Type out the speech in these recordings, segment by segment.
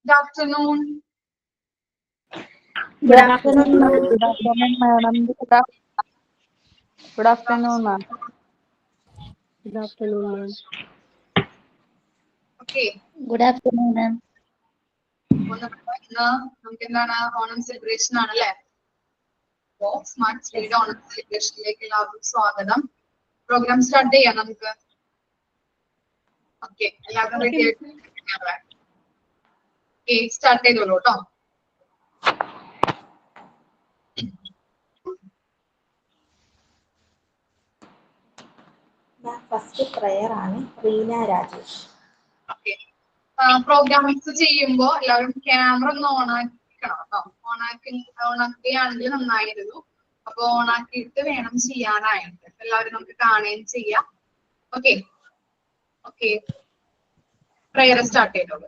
Good afternoon. Good afternoon, ma'am. Good afternoon, madam. Good afternoon, ma'am. Good afternoon, ma'am. Okay. Good afternoon, ma'am. നമുക്ക് എന്താണ് Onam celebration ആണല്ലേ. അപ്പോ smart state Onam സെലിബ്രേഷനിലേക്ക് എല്ലാവർക്കും സ്വാഗതം. Programme start ചെയ്യാം നമുക്ക്. ഓക്കെ, എല്ലാവരും റെഡി ആയിട്ട് സ്റ്റാർട്ട് ചെയ്തോളൂ കേട്ടോ. ഫസ്റ്റ് പ്രയർ ആണ് Reena Rajesh. Okay, program mix ചെയ്യുമ്പോ എല്ലാവരും ക്യാമറ ഒന്ന് ഓൺ ആക്കണം കേട്ടോ. ഓണാക്കുകയാണെങ്കിൽ നന്നായിരുന്നു. അപ്പൊ ഓണാക്കിയിട്ട് വേണം ചെയ്യാനായിട്ട്. എല്ലാവരും നമുക്ക് കാണുകയും ചെയ്യാം. ഓക്കെ ഓക്കെ, പ്രയർ സ്റ്റാർട്ട് ചെയ്തോളൂ.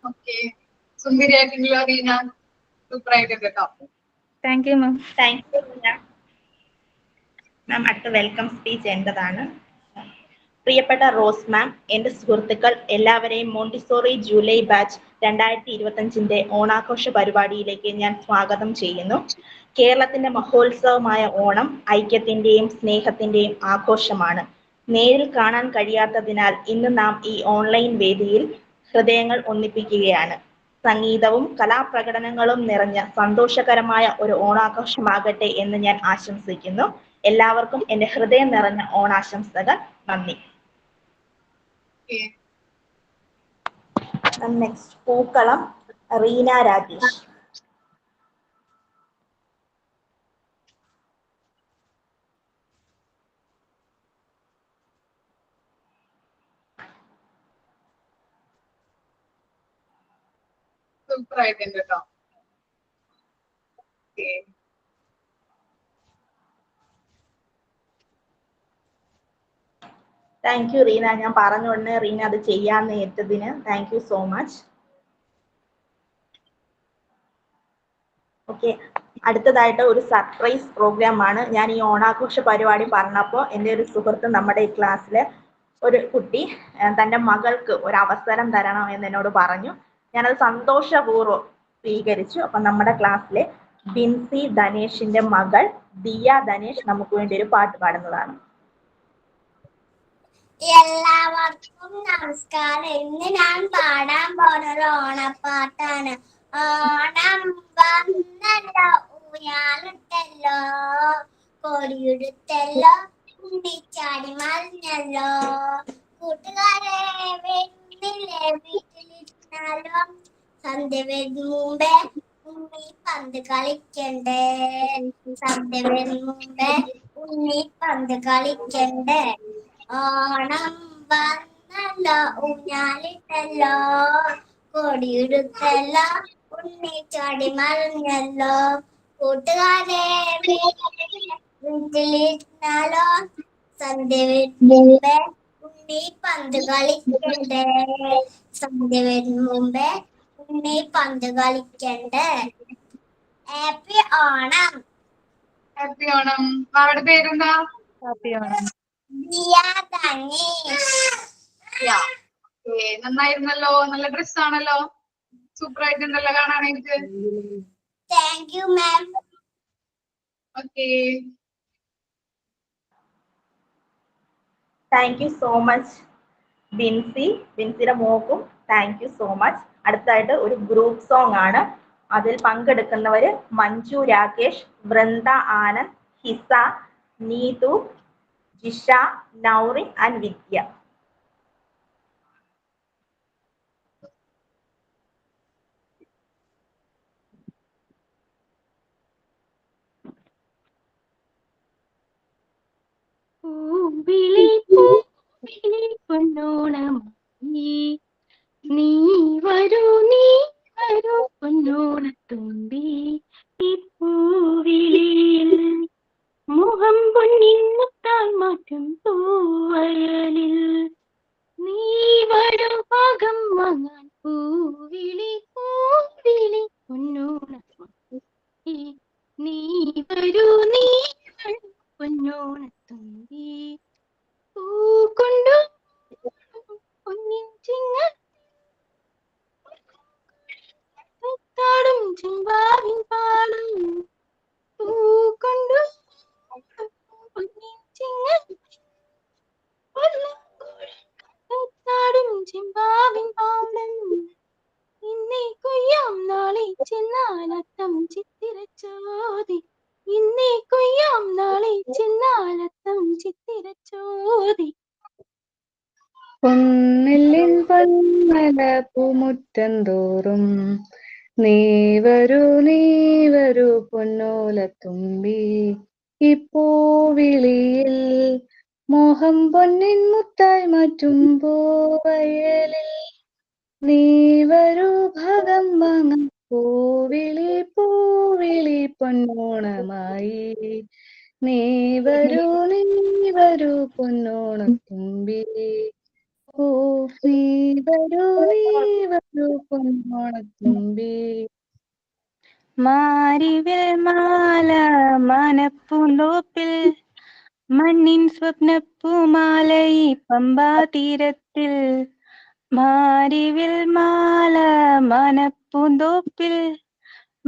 ഓക്കെ, സുന്ദരിയായിട്ടുള്ള റീന സൂപ്പർ ആയിട്ടുണ്ട് കേട്ടോ. Thank you, ma'am. Thank you മാം. അടുത്ത വെൽക്കം സ്പീച്ച് എന്റേതാണ്. പ്രിയപ്പെട്ട റോസ് മാം, എന്റെ സുഹൃത്തുക്കൾ എല്ലാവരെയും മോണ്ടിസോറി ജൂലൈ ബാച്ച് 2025 ഓണാഘോഷ പരിപാടിയിലേക്ക് ഞാൻ സ്വാഗതം ചെയ്യുന്നു. കേരളത്തിന്റെ മഹോത്സവമായ ഓണം ഐക്യത്തിന്റെയും സ്നേഹത്തിന്റെയും ആഘോഷമാണ്. നേരിൽ കാണാൻ കഴിയാത്തതിനാൽ ഇന്ന് നാം ഈ ഓൺലൈൻ വേദിയിൽ ഹൃദയങ്ങൾ ഒന്നിപ്പിക്കുകയാണ്. സംഗീതവും കലാപ്രകടനങ്ങളും നിറഞ്ഞ സന്തോഷകരമായ ഒരു ഓണാഘോഷമാകട്ടെ എന്ന് ഞാൻ ആശംസിക്കുന്നു. എല്ലാവർക്കും എന്റെ ഹൃദയം നിറഞ്ഞ ഓണാശംസകൾ. നന്ദി. നെക്സ്റ്റ് പൂക്കളം റീന രാജേഷ്. സൂപ്പർ ആയിട്ടുണ്ട് കേട്ടോ. Thank you Reena. ഞാൻ പറഞ്ഞുകൊണ്ട് റീന അത് ചെയ്യാന്ന് ഏറ്റതിന് thank you so much. Okay, അടുത്തതായിട്ട് ഒരു സർപ്രൈസ് പ്രോഗ്രാം ആണ്. ഞാൻ ഈ ഓണാഘോഷ പരിപാടി പറഞ്ഞപ്പോൾ എൻ്റെ ഒരു സുഹൃത്ത് നമ്മുടെ ഈ ക്ലാസ്സിലെ ഒരു കുട്ടി തൻ്റെ മകൾക്ക് ഒരു അവസരം തരണം എന്ന് എന്നോട് പറഞ്ഞു. ഞാനത് സന്തോഷപൂർവ്വം സ്വീകരിച്ചു. അപ്പൊ നമ്മുടെ ക്ലാസ്സിലെ ബിൻസി ധനേഷിന്റെ മകൾ ദിയ ധനേഷ് നമുക്ക് വേണ്ടി ഒരു പാട്ട് പാടുന്നതാണ്. എല്ലാവർക്കും നമസ്കാരം. ഇന്ന് ഞാൻ പാടാൻ പോണൊരു ഓണപ്പാട്ടാണ്. ഓണം വന്നല്ലോ, ഊഞ്ഞാലിട്ടല്ലോ, കൊടിയെടുത്തല്ലോ, ഉണ്ടിച്ചാടി മറിഞ്ഞല്ലോ. കൂട്ടുകാരെ വെണ്ണിലെ വീട്ടിലിരുന്നാലും സന്ധ്യ വരുന്ന മുമ്പേ ഉണ്ണി പന്ത് കളിക്കണ്ടേ. സന്ധ്യ വരുന്ന മുമ്പേ ഉണ്ണി പന്ത് കളിക്കണ്ടേ. ഓണം വന്നല്ലോ, ഊഞ്ഞാലിട്ടല്ലോ, കൊടിയെടുത്തല്ലോ, ഉണ്ണിച്ചാടി മറിഞ്ഞല്ലോ. കൂട്ടുകാരെ വീട്ടിലിരുന്നാലോ, സന്ധ്യ മുമ്പേ ഉണ്ണി പന്ത് കളിക്കണ്ടേ. സന്ധ്യ വരുന്ന മുമ്പേ ഉണ്ണി പന്ത് കളിക്കണ്ടേ. ഹാപ്പി ഓണം. ഹാപ്പി ഓണം. അവരുടെ പേരെന്താ? ഹാപ്പി ഓണം. ദിയ ധനേഷ്. നന്നായിരുന്നല്ലോ, നല്ല ഡ്രസ് ആണല്ലോ, സൂപ്പർ ആയിട്ടുണ്ടല്ലോ കാണാനായിട്ട്. Thank you ma'am. Okay, thank you so much ബിൻസിയുടെ മോക്കും താങ്ക് യു സോ മച്ച്. അടുത്തായിട്ട് ഒരു ഗ്രൂപ്പ് സോങ് ആണ്. അതിൽ പങ്കെടുക്കുന്നവര് മഞ്ജു രാകേഷ്, വൃന്ദ ആനന്ദ്, ഹിസ, നീതു, ജിഷ, നൗറിൻ ആൻഡ് വിദ്യ. പൂവിളി പൂവിളി പൊന്നോണമായി, നീ വരൂ പൊന്നോണത്തുമ്പി. ഈ പൂവിളിയിൽ മുഖം പൊന്നിൻ മുത്തായി മാറ്റും പൂവയലിൽ, നീ വരൂ ഭാഗം വാങ്ങാൻ. പൂവിളി പൂവിളി പൊന്നോണത്തുമ്പി, നീ വരൂ പൊന്നോണത്തുമ്പി. പൂക്കൊണ്ടു പൊന്നിൻ ചിങ്ങത്താടും ചെമ്പാവിൻ പാടും. പൂക്കൊണ്ടു പൊന്നിൻ ചിങ്ങത്താടും ചെമ്പാവിൻ പാടും. ഇന്നേ കൊയ്യാം നാളെ ചെന്നാലത്തം ചിത്തിരച്ചോതി. ഇന്നേ കൊയ്യാം നാളെ ചെന്നാലത്തം ചിത്തിരച്ചോതി. പൊന്നില്ലിൻ പന്മല പൂമുറ്റം തോറും നീ വരൂ പൊന്നോലത്തുമ്പി. ഈ പൂവിളിയിൽ മോഹം പൊന്നിൻ മുത്തായി മാറ്റും പൂവയലിൽ, നീ വരൂ ഭാഗം വാങ്ങാൻ. പൂവിളി പൂവിളി പൊന്നോണമായി, നീ വരൂ പൊന്നോണത്തുമ്പി. നീ വരൂ പൊന്നോണത്തുമ്പി. മാരിവിൽ മാല മനപ്പൂന്തോപ്പിൽ, മണ്ണിൻ സ്വപ്നപ്പൂമാലൈ പമ്പാ തീരത്തിൽ. മാരിവിൽ മാല മനപ്പൂന്തോപ്പിൽ,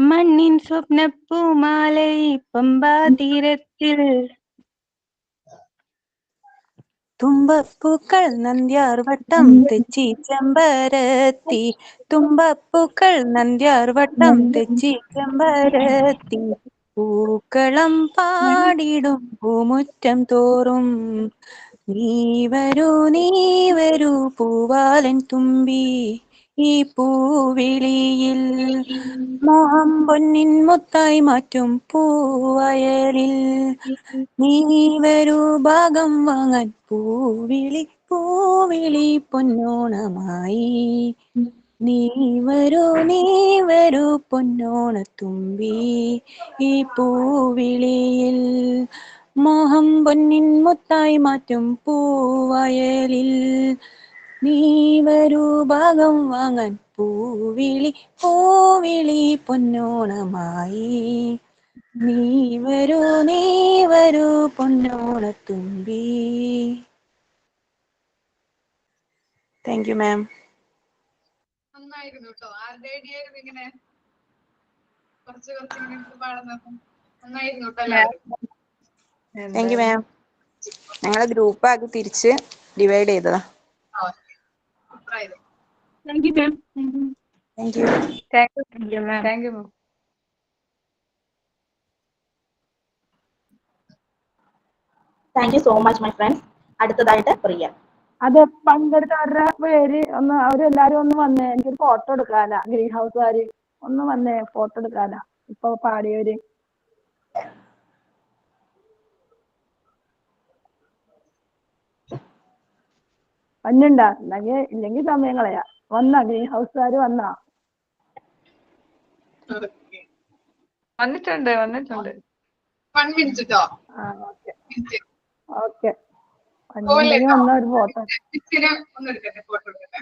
മണ്ണിൻ സ്വപ്നപ്പൂമാലൈ പമ്പാ തീരത്തിൽ. തുമ്പപ്പൂക്കൾ നന്ദ്യാർ വട്ടം തെച്ചി ചെമ്പരത്തി. തുമ്പപ്പൂക്കൾ നന്ദ്യാർ വട്ടം തെച്ചി ചെമ്പരത്തി. പൂക്കളം പാടിടും പൂമുറ്റം തോറും നീ വരൂ പൂവാലൻ തുമ്പി. ഈ പൂവിളിയിൽ മോഹം പൊന്നിൻ മുത്തായി മാറ്റും പൂവയലിൽ, നീ വരൂ ഭാഗം വാങ്ങാൻ. പൂവിളി പൂവിളി പൊന്നോണമായി, നീ വരൂ പൊന്നോണത്തുമ്പി. ഈ പൂവിളിയിൽ മോഹം പൊന്നിൻ മുത്തായി മാറ്റും പൂവയലിൽ, നീ വരൂ ഭാഗം വാങ്ങാൻ. പൂവിളി പൂവിളി പൊന്നോണമായി, നീ വരൂ പൊന്നോണത്തുമ്പി. താങ്ക് യു മാം. നന്നായിരുന്നു കേട്ടോ. ആരുടെ ഐഡിയ ആയിരുന്നു ഇങ്ങനെ? കുറച്ച് ഇങ്ങനെ എടുത്ത് പാടുന്നത് നന്നായിരുന്നു കേട്ടോ എല്ലാവരും. താങ്ക് യു മാം. ഞങ്ങളെ ഗ്രൂപ്പ് ആക്കി തിരിച്ച് ഡിവൈഡ് ചെയ്തതാ. സൂപ്പറായിരുന്നു. Thank you ma'am. Thank you. Thank you ma'am. Thank you ma'am. Thank you so much my friends. അടുത്തതായിട്ട് പ്രിയ. അത് പങ്കെടുത്തവരുടെ പേര് ഒന്ന് അവരെല്ലാരും ഒന്ന് വന്നേ, എനിക്കൊരു ഫോട്ടോ എടുക്കാനാ. ഗ്രീൻ ഹൗസുകാര് ഒന്ന് വന്നേ, ഫോട്ടോ എടുക്കാനാ ഇപ്പൊ പാടിയവര്. വന്നിണ്ടാ? ഇല്ലെങ്കിൽ സമയം കളയാ. വന്നാ ഗ്രീൻ ഹൗസുകാര് വന്നാ? വന്നിട്ടുണ്ട്. 1 minute കേട്ടോ. ഓക്കെ വന്ന ഒരു ഫോട്ടോ. ഒന്ന് എടുക്കട്ടെ, ഫോട്ടോ എടുക്കട്ടെ.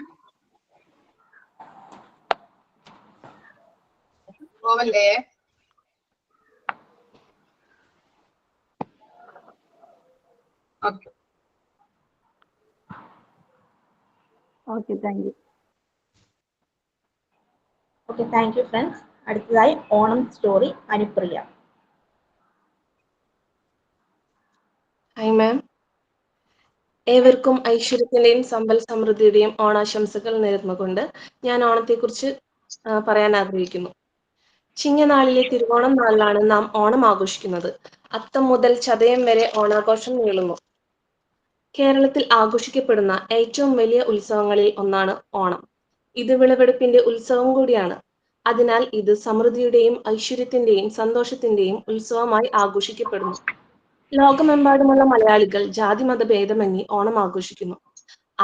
പോവല്ലേ? Okay okay thank you. Okay thank you friends. അടുത്തതായി Onam story Anupriya. Hi ma'am. ഏവർക്കും ഐശ്വര്യത്തിന്റെയും സമ്പൽ സമൃദ്ധിയുടെയും ഓണാശംസകൾ നേർന്നുകൊണ്ട് ഞാൻ ഓണത്തെക്കുറിച്ച് പറയാൻ ആഗ്രഹിക്കുന്നു. ചിങ്ങനാളിലെ തിരുവോണം നാളിലാണ് നാം ഓണം ആഘോഷിക്കുന്നത്. അത്തം മുതൽ ചതയം വരെ ഓണാഘോഷം നീളുന്നു. കേരളത്തിൽ ആഘോഷിക്കപ്പെടുന്ന ഏറ്റവും വലിയ ഉത്സവങ്ങളിൽ ഒന്നാണ് ഓണം. ഇത് വിളവെടുപ്പിന്റെ ഉത്സവം കൂടിയാണ്. അതിനാൽ ഇത് സമൃദ്ധിയുടെയും ഐശ്വര്യത്തിന്റെയും സന്തോഷത്തിന്റെയും ഉത്സവമായി ആഘോഷിക്കപ്പെടുന്നു. ലോകമെമ്പാടുമുള്ള മലയാളികൾ ജാതിമത ഭേദമന്യേ ഓണം ആഘോഷിക്കുന്നു.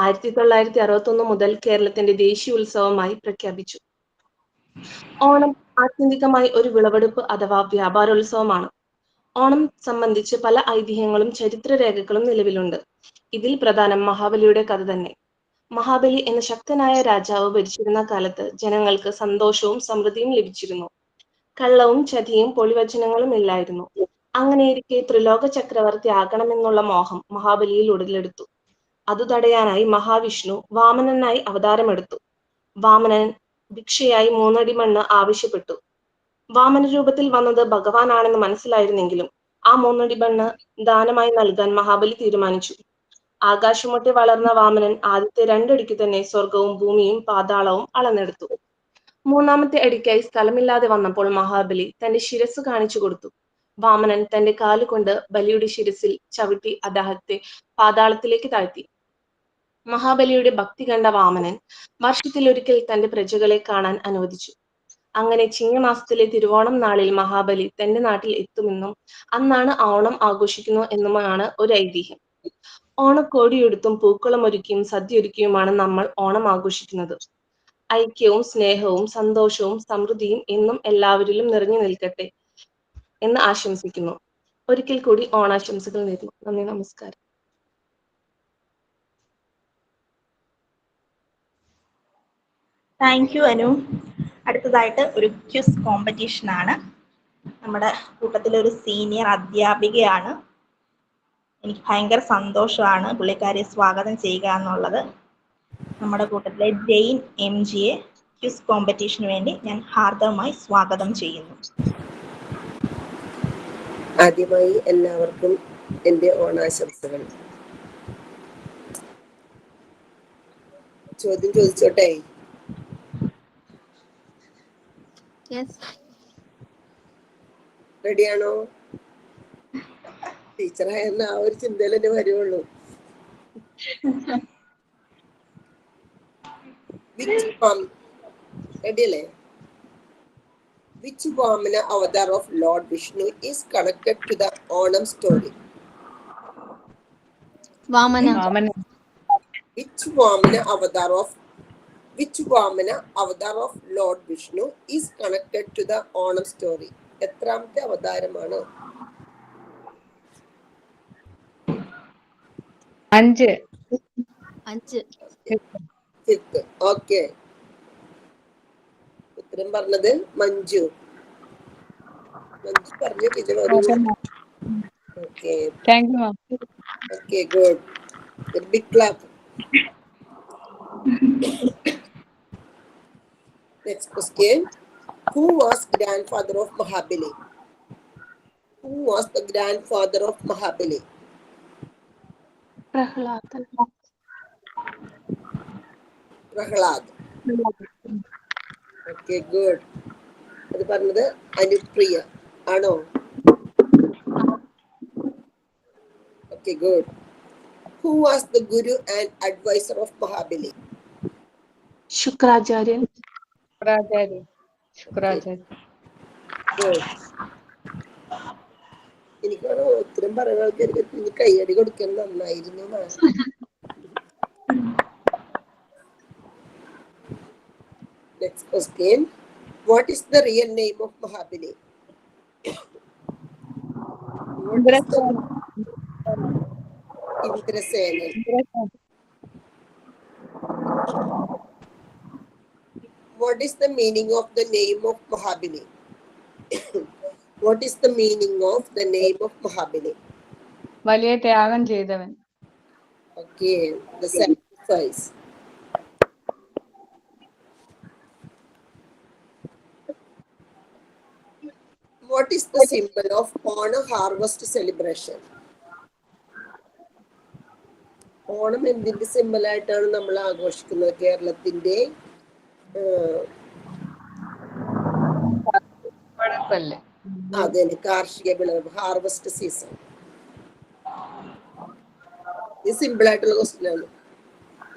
1961 മുതൽ കേരളത്തിന്റെ ദേശീയ ഉത്സവമായി പ്രഖ്യാപിച്ചു. ഓണം ആത്യന്തികമായി ഒരു വിളവെടുപ്പ് അഥവാ വ്യാപാരോത്സവമാണ്. ഓണം സംബന്ധിച്ച് പല ഐതിഹ്യങ്ങളും ചരിത്രരേഖകളും നിലവിലുണ്ട്. ഇതിൽ പ്രധാനം മഹാബലിയുടെ കഥ തന്നെ. മഹാബലി എന്ന ശക്തനായ രാജാവ് ഭരിച്ചിരുന്ന കാലത്ത് ജനങ്ങൾക്ക് സന്തോഷവും സമൃദ്ധിയും ലഭിച്ചിരുന്നു. കള്ളവും ചതിയും പൊളിവചനങ്ങളും ഇല്ലായിരുന്നു. അങ്ങനെയിരിക്കെ ത്രിലോക ചക്രവർത്തി ആകണമെന്നുള്ള മോഹം മഹാബലിയിൽ ഉടലെടുത്തു. അതു തടയാനായി മഹാവിഷ്ണു വാമനനായി അവതാരമെടുത്തു. വാമനൻ ഭിക്ഷയായി 3 അടി മണ്ണ് ആവശ്യപ്പെട്ടു. വാമന രൂപത്തിൽ വന്നത് ഭഗവാനാണെന്ന് മനസ്സിലായിരുന്നെങ്കിലും ആ 3 അടി മണ്ണ് ദാനമായി നൽകാൻ മഹാബലി തീരുമാനിച്ചു. ആകാശമൊട്ടി വളർന്ന വാമനൻ ആദ്യത്തെ 2 അടിക്ക് തന്നെ സ്വർഗവും ഭൂമിയും പാതാളവും അളന്നെടുത്തു. 3ാമത്തെ അടിക്കായി സ്ഥലമില്ലാതെ വന്നപ്പോൾ മഹാബലി തന്റെ ശിരസ് കാണിച്ചു കൊടുത്തു. വാമനൻ തന്റെ കാലുകൊണ്ട് ബലിയുടെ ശിരസിൽ ചവിട്ടി അദ്ദേഹത്തെ പാതാളത്തിലേക്ക് താഴ്ത്തി. മഹാബലിയുടെ ഭക്തി കണ്ട വാമനൻ വർഷത്തിലൊരിക്കൽ തന്റെ പ്രജകളെ കാണാൻ അനുവദിച്ചു. അങ്ങനെ ചിങ്ങമാസത്തിലെ തിരുവോണം നാളിൽ മഹാബലി തന്റെ നാട്ടിൽ എത്തുമെന്നും അന്നാണ് ഓണം ആഘോഷിക്കുന്നു എന്നുമാണ് ഒരു ഐതിഹ്യം. ഓണക്കോടിയെടുത്തും പൂക്കളം ഒരുക്കിയും സദ്യ ഒരുക്കിയുമാണ് നമ്മൾ ഓണം ആഘോഷിക്കുന്നത്. ഐക്യവും സ്നേഹവും സന്തോഷവും സമൃദ്ധിയും എന്നും എല്ലാവരിലും നിറഞ്ഞു നിൽക്കട്ടെ എന്ന് ആശംസിക്കുന്നു. ഒരിക്കൽ കൂടി ഓണാശംസകൾ നേരുന്നു. നന്ദി, നമസ്കാരം. Thank you Anu. അടുത്തതായിട്ട് ഒരു ക്വിസ് കോമ്പറ്റീഷൻ ആണ്. നമ്മുടെ കൂട്ടത്തിലെ ഒരു സീനിയർ അധ്യാപികയാണ്. എനിക്ക് ഭയങ്കര സന്തോഷമാണ് പുള്ളിക്കാരിയെ സ്വാഗതം ചെയ്യുക എന്നുള്ളത്. നമ്മുടെ കൂട്ടത്തിലെ ജെയിൻ MGയെ ക്വിസ് കോമ്പറ്റീഷന് വേണ്ടി ഞാൻ ഹാർദവമായി സ്വാഗതം ചെയ്യുന്നു. ആദ്യമായി എല്ലാവർക്കും എൻ്റെ ഓണാശംസകൾ. ചോദ്യം ചോദിച്ചോട്ടെ? റെഡിയാണോ? ടീച്ചറായ ആ ഒരു ചിന്തയിൽ തന്നെ വരുള്ളൂ. റെഡിയല്ലേ? Which Vamana avatar of Lord Vishnu is connected to the Onam story? Vamana. Which Vamana avatar of Lord Vishnu is connected to the Onam story? എത്രാമത്തെ അവതാരമാണ്? 5. ഫിഫ്ത്ത്. ഓക്കെ, ഉത്തരം പറഞ്ഞത് മഞ്ജു. മഞ്ജു പറഞ്ഞു. പിന്നെ okay, thank you ma'am. Okay, good. Big clap. Next question. Who was grandfather of Mahabali? Who was the grandfather of Mahabali? Prahladan. Prahlad. Okay, good. അത് പറഞ്ഞത് അനുപ്രിയ ആണോ? Okay, good. Who was the guru and advisor of Mahabali? ശുക്രാചാര്യൻ. Shukracharya. Good. എനിക്കാണ് ഉത്തരം പറയുന്ന ആൾക്കാർക്ക് ഇനി കൈയടി കൊടുക്കാൻ നന്നായിരുന്നു. Next question. What is the real name of Mahabali? Indrasenan. What is the meaning of the name of Mahabali? What is the meaning of the name of Mahabali? വലിയ ത്യാഗം ചെയ്തവൻ. Okay, the sacrifice. What is the symbol of Onam harvest celebration? Onam എന്തിന്റെ simple ആയിട്ടാണ് നമ്മൾ ആഘോഷിക്കുന്നത്? കേരളത്തിന്റെ അതെ, കാർഷിക വിളവ്, ഹാർവസ്റ്റ് സീസൺ. ഇത് സിമ്പിൾ ആയിട്ടുള്ള ക്വസ്റ്റ്യൻ ആണ്.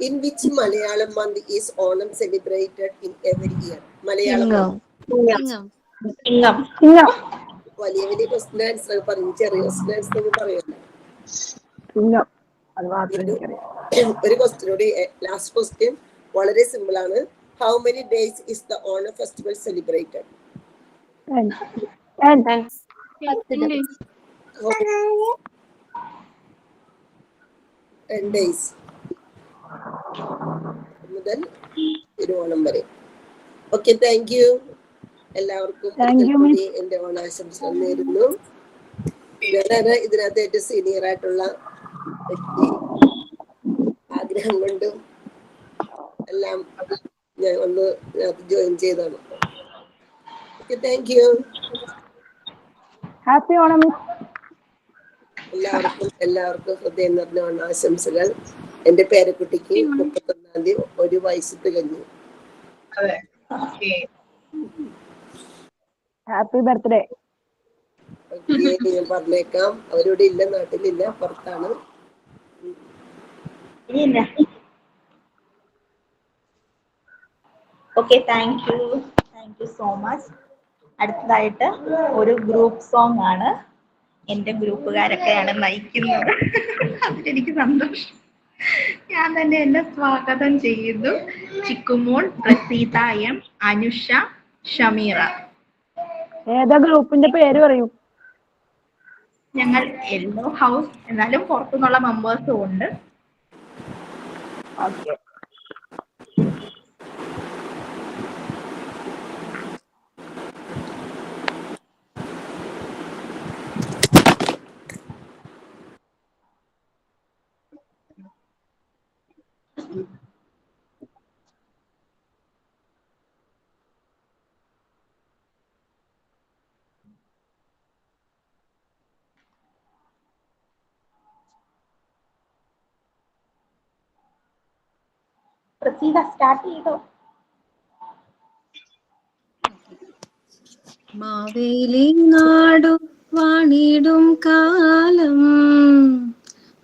In which Malayalam month is Onam celebrated in every year? Malayalam വലിയ വലിയ ക്വസ്റ്റ്യൻ ആൻസർ പറയും, ചെറിയ ക്വസ്റ്റ്യൻ ആൻസർ പറയുമല്ലോ. ഒരു ക്വസ്റ്റ്യൻ കൂടി, ലാസ്റ്റ് ക്വസ്റ്റ്യൻ വളരെ സിമ്പിൾ ആണ്. How many days is the Onam festival celebrated? 10 days മുതൽ തിരുവോണം വരെ. Okay, thank U. എല്ലാവർക്കും എന്റെ ഓണാശംസകൾ നേരുന്നു. ഞാനാണ് ഇതിനകത്ത് ഏറ്റവും സീനിയർ ആയിട്ടുള്ള വ്യക്തി. ആഗ്രഹം കൊണ്ടും എല്ലാം ഞാൻ ഒന്ന് ജോയിൻ ചെയ്താണ്. Okay, thank U. Happy Onam. എല്ലാവർക്കും ഹൃദയം നിറഞ്ഞ ഓണാശംസകൾ. എന്റെ പേരക്കുട്ടിക്ക് 31-ാം തീയതി 1 വയസ്സ് തികഞ്ഞു. Happy birthday. ഞാൻ പറഞ്ഞേക്കാം, അവരിവിടെ ഇല്ല, നാട്ടിലില്ല, പുറത്താണ്. Okay, thank you so much. അടുത്തതായിട്ട് ഒരു ഗ്രൂപ്പ് സോങ് ആണ്. എന്റെ ഗ്രൂപ്പുകാരൊക്കെയാണ് നയിക്കുന്നത്. അതിലെനിക്ക് സന്തോഷം. ഞാൻ തന്നെ എന്നെ സ്വാഗതം ചെയ്യുന്നു. ചിക്കുമോൾ, പ്രസീത എം, അനുഷ, ഷമീറ. ഏതാ ഗ്രൂപ്പിന്റെ പേര് പറയൂ? ഞങ്ങൾ യെല്ലോ ഹൗസ്, എന്നാലും പുറത്തുനിന്നുള്ള മെമ്പേഴ്സും ഉണ്ട്. ഓക്കെ. പ്രസീത സ്റ്റാർട്ട് ചെയ്തോ? മാവേലി നാടു വാണിടും കാലം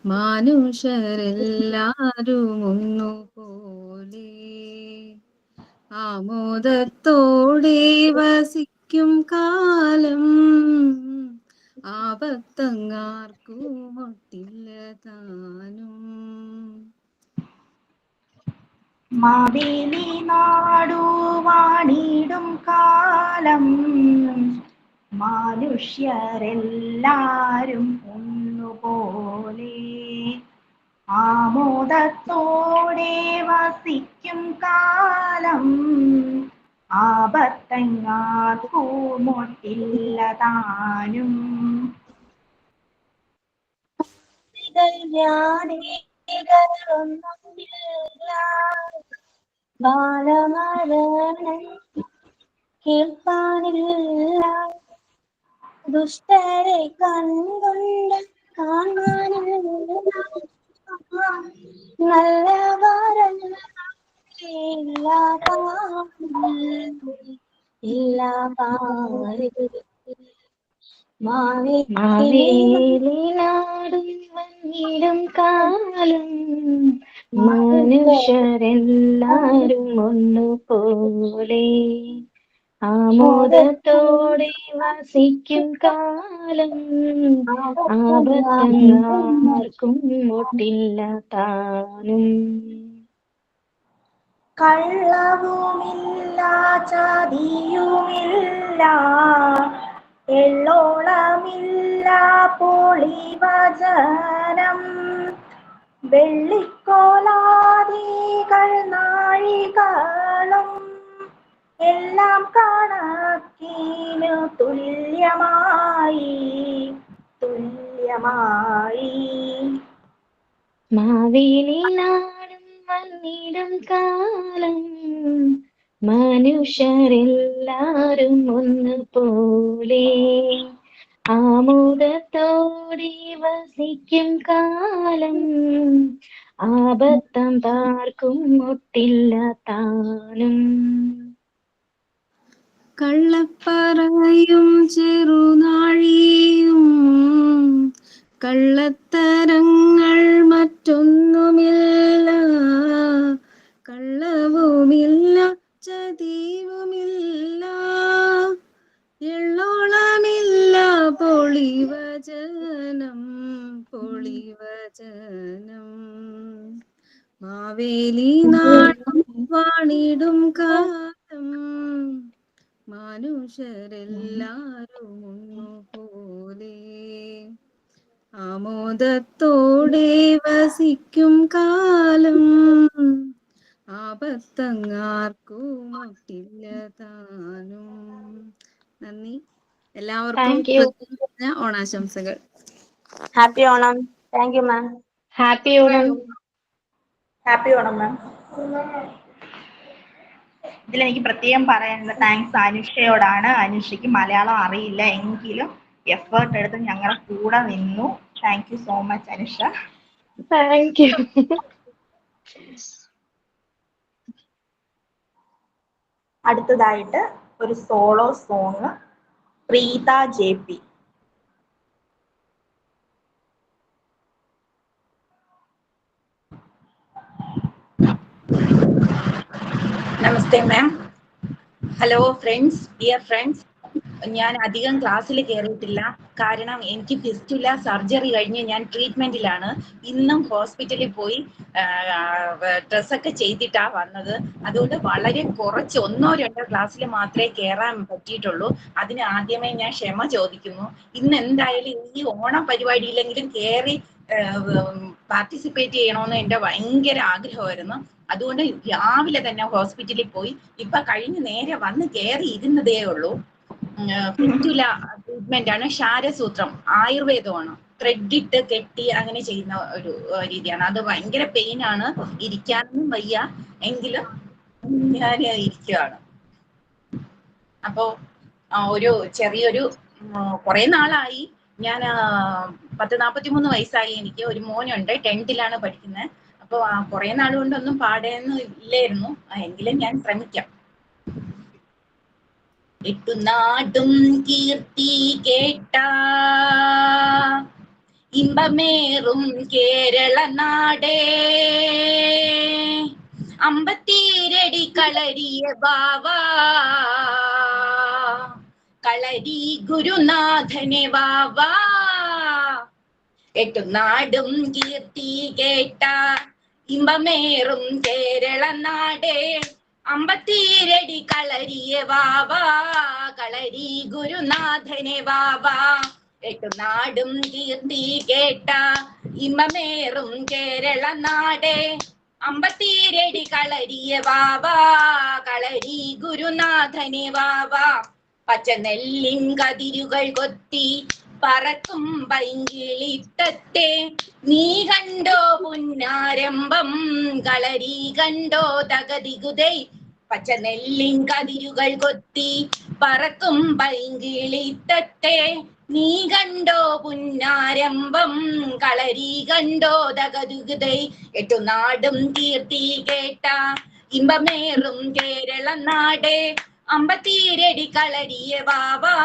മനുഷ്യരെല്ലാരും ഒന്നുപോലെ ആമോദത്തോടെ വസിക്കും കാലം ആപത്തങ്ങാർക്കും ഒട്ടില്ല താനും. മാവേലി നാടു വാണിടും കാലം മനുഷ്യരെല്ലാരും ഒന്നുപോലെ ആമോദത്തോടെ വസിക്കും കാലം ആപത്തങ്ങാർക്കുമൊട്ടില്ല താനും. കേൾപ്പാനില്ല ദുഷ്ടരെ കൺകൊണ്ട് കാണാനില്ല നല്ലവരല്ല എല്ലാ പാരിൽ മാവേലിനാടും വന്നിടും കാലം മനുഷ്യരെല്ലാരും ഒന്നുപോലെ ആമോദത്തോടെ വസിക്കും കാലം ആപത്തങ്ങാർക്കും ഒട്ടില്ല താനും കള്ളവുമില്ല ചതിയുമില്ല എള്ളോളമില്ല പൊളിവചനം വെള്ളിക്കോലാദികൾ നാഴികളും എല്ലാം കണക്കിനു തുല്യമായി മാവേലിനാടും വന്നിടും കാലം മനുഷ്യരെല്ലാരും ഒന്നുപോലെ ആമോദത്തോടെ വസിക്കും കാലം ആപത്തം താർക്കും ഒട്ടില്ല താനും കള്ളപ്പറയും ചെറുനാഴിയും കള്ളത്തരങ്ങൾ മറ്റൊന്നുമില്ല കള്ളവുമില്ല ചതിവുമില്ല എള്ളോളമില്ല പൊളിവചനം മാവേലി നാടും വാണിടും കാലം മനുഷ്യരെല്ലാരും ഒന്നുപോലെ ആമോദത്തോടെ വസിക്കും കാലം ആപത്തങ്ങാർക്കും ഒട്ടില്ല താനും. നന്ദി. എല്ലാവർക്കും Thank you. ഓണാശംസകൾ. Happy Onam. Thank you ma'am. Happy Onam. Happy Onam ma'am. ഇതിലെനിക്ക് പ്രത്യേകം പറയാനുള്ള താങ്ക്സ് അനുഷയോടാണ്. അനുഷയ്ക്ക് മലയാളം അറിയില്ല എങ്കിലും എഫേർട്ട് എടുത്ത് ഞങ്ങളുടെ കൂടെ നിന്നു. Thank you so much Anusha. Thank you. അടുത്തതായിട്ട് ഒരു സോളോ സോങ് പ്രീത JP. നമസ്തേ ma'am. Hello friends, dear friends. ഞാൻ അധികം ക്ലാസ്സിൽ കയറിയിട്ടില്ല. കാരണം എനിക്ക് ഫിസ്റ്റുല സർജറി കഴിഞ്ഞ് ഞാൻ ട്രീറ്റ്മെന്റിലാണ്. ഇന്നും ഹോസ്പിറ്റലിൽ പോയി ഡ്രസ്സൊക്കെ ചെയ്തിട്ടാണ് വന്നത്. അതുകൊണ്ട് വളരെ കുറച്ച് 1-2 ക്ലാസ്സിൽ മാത്രമേ കയറാൻ പറ്റിയിട്ടുള്ളൂ. അതിന് ആദ്യമേ ഞാൻ ക്ഷമ ചോദിക്കുന്നു. ഇന്ന് എന്തായാലും ഈ ഓണം പരിപാടിയിലെങ്കിലും കയറി പാർട്ടിസിപ്പേറ്റ് ചെയ്യണമെന്ന് എൻ്റെ ഭയങ്കര ആഗ്രഹമായിരുന്നു. അതുകൊണ്ട് രാവിലെ തന്നെ ഹോസ്പിറ്റലിൽ പോയി ഇപ്പൊ കഴിഞ്ഞ് നേരെ വന്ന് കയറി ഇരുന്നതേ ഉള്ളൂ. ഫിസ്റ്റുല ട്രീറ്റ്മെന്റ് ആണ്. ക്ഷാരസൂത്രം ആയുർവേദമാണ്. ത്രെഡ് ഇട്ട് കെട്ടി അങ്ങനെ ചെയ്യുന്ന ഒരു രീതിയാണ്. അത് ഭയങ്കര പെയിൻ ആണ്. ഇരിക്കാനൊന്നും വയ്യ, എങ്കിലും ഞാൻ ഇരിക്കുകയാണ്. അപ്പോ ഒരു ചെറിയൊരു കുറെ നാളായി ഞാൻ 43 വയസ്സായി. എനിക്ക് ഒരു മോനുണ്ട്, 10th പഠിക്കുന്നത്. അപ്പൊ കുറെ നാൾ കൊണ്ടൊന്നും പാടാനൊന്നും ഇല്ലായിരുന്നു. എങ്കിലും ഞാൻ ശ്രമിക്കാം. എട്ടുനാടും കീർത്തി കേട്ട ഇമ്പമേറും കേരള നാടേ, അമ്പത്തിരടി കളരിയ ബാവാ, കളരി ഗുരുനാഥനെ ബാവാ. എട്ടുനാടും കീർത്തി കേട്ട ഇമ്പമേറും കേരള നാടേ, അമ്പത്തിരടി കളരിയ വാവാ, കളരി ഗുരുനാഥനെ വാവാ. എട്ടുനാടും കീർത്തി കേട്ട ഇമ്പമേറും കേരള നാടേ, അമ്പത്തിരടി കളരിയ വാവാ, കളരി ഗുരുനാഥനെ വാവാ. പച്ചനെല്ലിൻ കതിരുകൾ കൊത്തി പറക്കും പൈങ്കിളിത്തത്തെ, നീ കണ്ടോ പുന്നാരംഭം കളരി കണ്ടോ തകതികുതൈ, പച്ച നെല്ലിൻ കതിരുകൾ കൊത്തി പറക്കും പൈങ്കിളിത്തത്തെ നീ കണ്ടോ പുന്നാരംഭം കളരി കണ്ടോ തകതുകതൈ എട്ടുനാടും കീർത്തി കേട്ട ഇമ്പമേറും കേരള നാടേ അമ്പത്തീരടി കളരിയെ വാവാ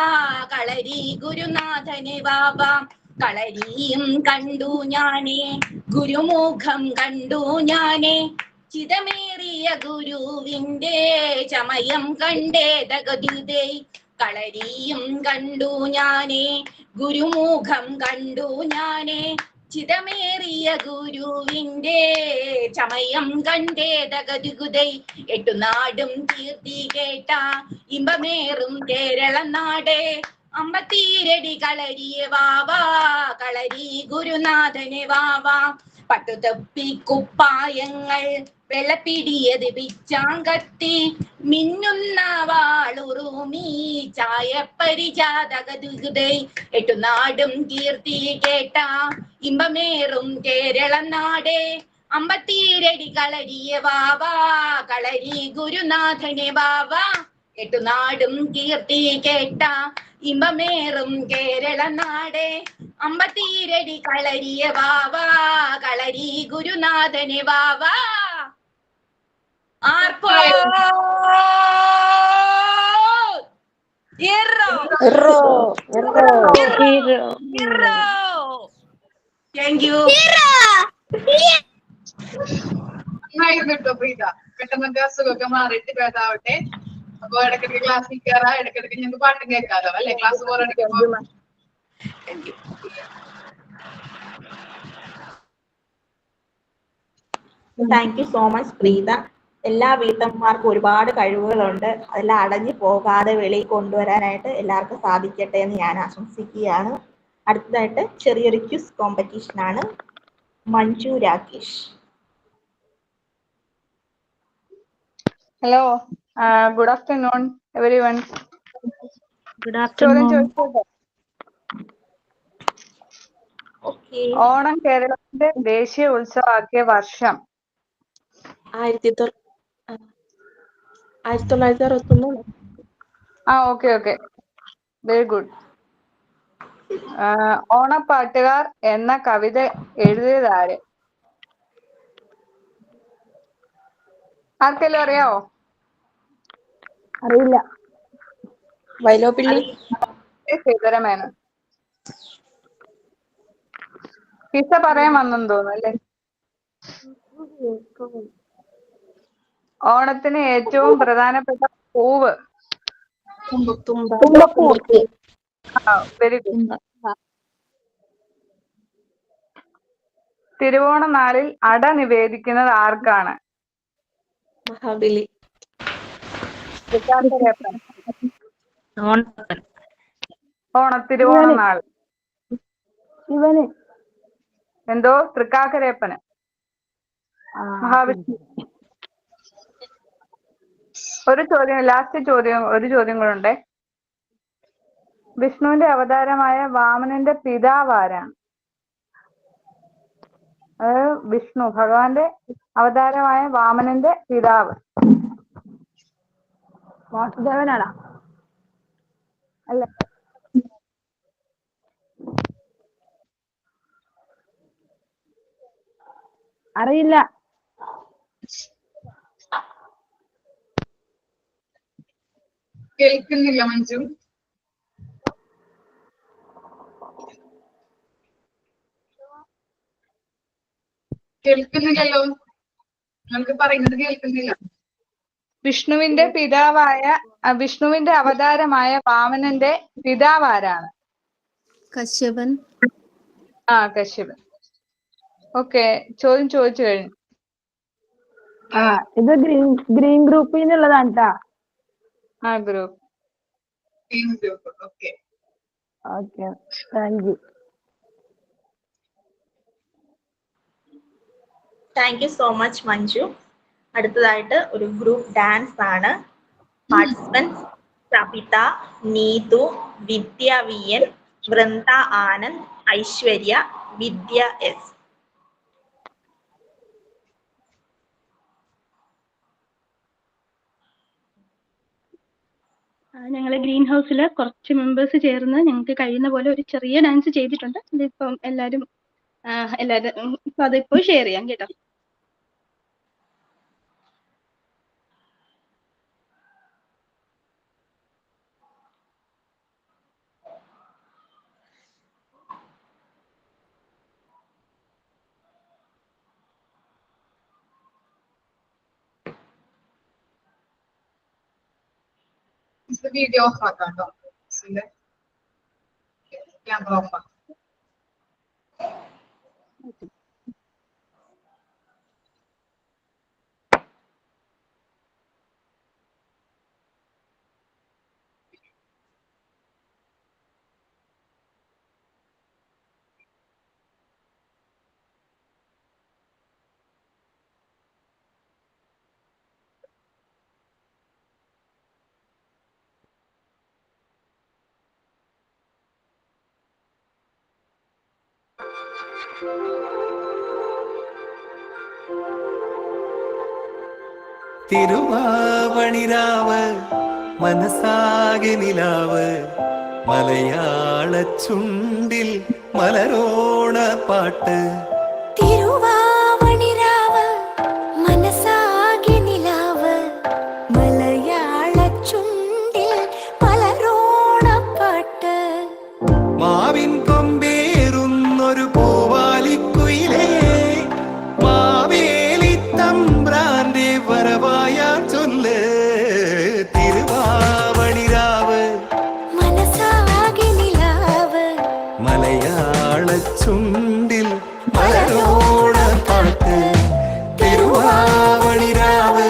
കളരി ഗുരുനാഥനെ വാവാ കളരിയും കണ്ടു ഞാനേ ഗുരുമുഖം കണ്ടു ഞാനേ ചിതമേറിയ ഗുരുവിന്റെ ചമയം കണ്ടേ തകതുതേ കളരിയും കണ്ടു ഞാനേ ഗുരുമുഖം കണ്ടു ഞാനേ ചിതമേറിയ ഗുരുവിന്റെ ചമയം കണ്ടേ തകതുകുതൈ എട്ടുനാടും കീർത്തി കേട്ട ഇമ്പമേറും കേരള നാടേ അമ്പത്തീരടി കളരിയെ വാവാ കളരി ഗുരുനാഥനെ വാവാ പട്ടുതപ്പിക്കുപ്പായങ്ങൾ വെള്ളപ്പിടിയത് പിച്ചാങ്കത്തി മിന്നുന്ന വാളുറുമീ ചായപ്പരിചാതകതുകതൈ എട്ടുനാടും കീർത്തി കേട്ട ഇമ്പമേറും കേരള നാടേ അമ്പത്തീരടി കളരിയെ വാവാ കളരി ഗുരുനാഥനെ വാവാ എട്ടുനാടും കീർത്തി കേട്ട ഇമ്പമേറും കേരള നാടേ അമ്പത്തീരടി കളരിയെ വാവാ കളരി ഗുരുനാഥനെ വാവാ ആർപ്പോ താങ്ക് യു. നന്നായിരുന്നു കേട്ടോ പ്രീത. പെട്ടെന്നൊക്കെ അസുഖമൊക്കെ മാറിയിട്ട് ഭേദാവട്ടെ. അപ്പൊ ഇടയ്ക്കിടയ്ക്ക് ക്ലാസ്സിൽ കയറാ, ഇടയ്ക്കിടയ്ക്ക് ഞങ്ങൾക്ക് പാട്ടും കേൾക്കാലോ അല്ലെ? ക്ലാസ് പോറടിക്കുമ്പോ. Thank you so much Preetha. എല്ലാ വീട്ടമ്മമാർക്കും ഒരുപാട് കഴിവുകളുണ്ട്. അതെല്ലാം അടഞ്ഞു പോകാതെ വെളിയിൽ കൊണ്ടുവരാനായിട്ട് എല്ലാവർക്കും സാധിക്കട്ടെ എന്ന് ഞാൻ ആശംസിക്കുകയാണ്. അടുത്തതായിട്ട് ചെറിയൊരു ക്വിസ് കോമ്പറ്റീഷൻ ആണ്. Manju Rakesh. Hello, good afternoon everyone. Good afternoon. Onam കേരളത്തിന്റെ ദേശീയ ഉത്സവമാക്കിയ വർഷം? 1961. Okay okay, very good. ഓണപ്പാട്ടുകാർ എന്ന കവിത എഴുതിയതാര്? ആർക്കെല്ലാം അറിയാവോ? അറിയില്ല. വൈലോപ്പിള്ളി. സീതാരാമേനോൻ. പിസ പറയാൻ വന്നെന്ന് തോന്നുന്നു അല്ലേ? ഓണത്തിന് ഏറ്റവും പ്രധാനപ്പെട്ട പൂവ്? Very good. തിരുവോണ നാളിൽ അട നിവേദിക്കുന്നത് ആർക്കാണ്? മഹാബലി. തിരുവോണ നാൾ. ശിവന്. എന്തോ? തൃക്കാക്കരയപ്പന്. മഹാവിഷ്ണു. ഒരു ചോദ്യം, ലാസ്റ്റ് ചോദ്യം, ഒരു ചോദ്യം കൂടെ ഉണ്ടേ. വിഷ്ണുവിന്റെ അവതാരമായ വാമനന്റെ പിതാവ് ആരാണ്? അതായത് വിഷ്ണു ഭഗവാന്റെ അവതാരമായ വാമനന്റെ പിതാവ്. വാസുദേവനാടാ? അല്ല. അറിയില്ല. കേൾക്കുന്നില്ല മഞ്ജു. കേൾക്കുന്നില്ലല്ലോ, നമുക്ക് പറയുന്നത് കേൾക്കുന്നില്ല. വിഷ്ണുവിന്റെ അവതാരമായ വാമനന്റെ പിതാവ് ആരാണ്? കശ്യപൻ. കശ്യപൻ. ഓക്കെ, ചോദ്യം ചോദിച്ചു കഴിഞ്ഞു. ഇത് ഗ്രീൻ ഗ്രൂപ്പിൽ നിന്നുള്ളതാണ് കേട്ടാ. Group. Okay, thank you. Thank you so much Manju. അടുത്തതായിട്ട് ഒരു ഗ്രൂപ്പ് ഡാൻസ് ആണ്. പാർട്ടിസിപ്പൻസ് സബിത, നീതു, വിദ്യ വി എൻ, വൃന്ദ ആനന്ദ്, ഐശ്വര്യ, വിദ്യ എസ്. ഞങ്ങൾ ഗ്രീൻ ഹൗസിൽ കുറച്ച് മെമ്പേഴ്സ് ചേർന്ന് ഞങ്ങൾക്ക് കഴിയുന്ന പോലെ ഒരു ചെറിയ ഡാൻസ് ചെയ്തിട്ടുണ്ട്. ഇതിപ്പം എല്ലാവരും ഇപ്പം അതിപ്പോൾ ഷെയർ ചെയ്യാം കേട്ടോ. വീഡിയോ ഓഫ് ആക്കാം കേട്ടോ. ക്യാമറ ഓഫ് ആക്കാം. തിരുവാവണിരാവ് മനസാകെ നിലാവ് മലയാള ചുണ്ടിൽ മലരോണ പാട്ട്. തിരുവാവണിരാവ് മനസാകെ നിലാവ് മലയാള ചുണ്ടിൽ മലരോണ പാട്ട്. മാവിൻ കൊമ്പേറുന്നൊരു പൂവാലിക്കുയിലേ മാവേലി തമ്പ്രാന്റെ വരവായ ചൊല്ല്. തിരുവാവണിരാവ് മനസാകെ നിലാവ് മലയാള ചുണ്ടിൽ മലരോണ പാട്ട്. തിരുവാവണിരാവ്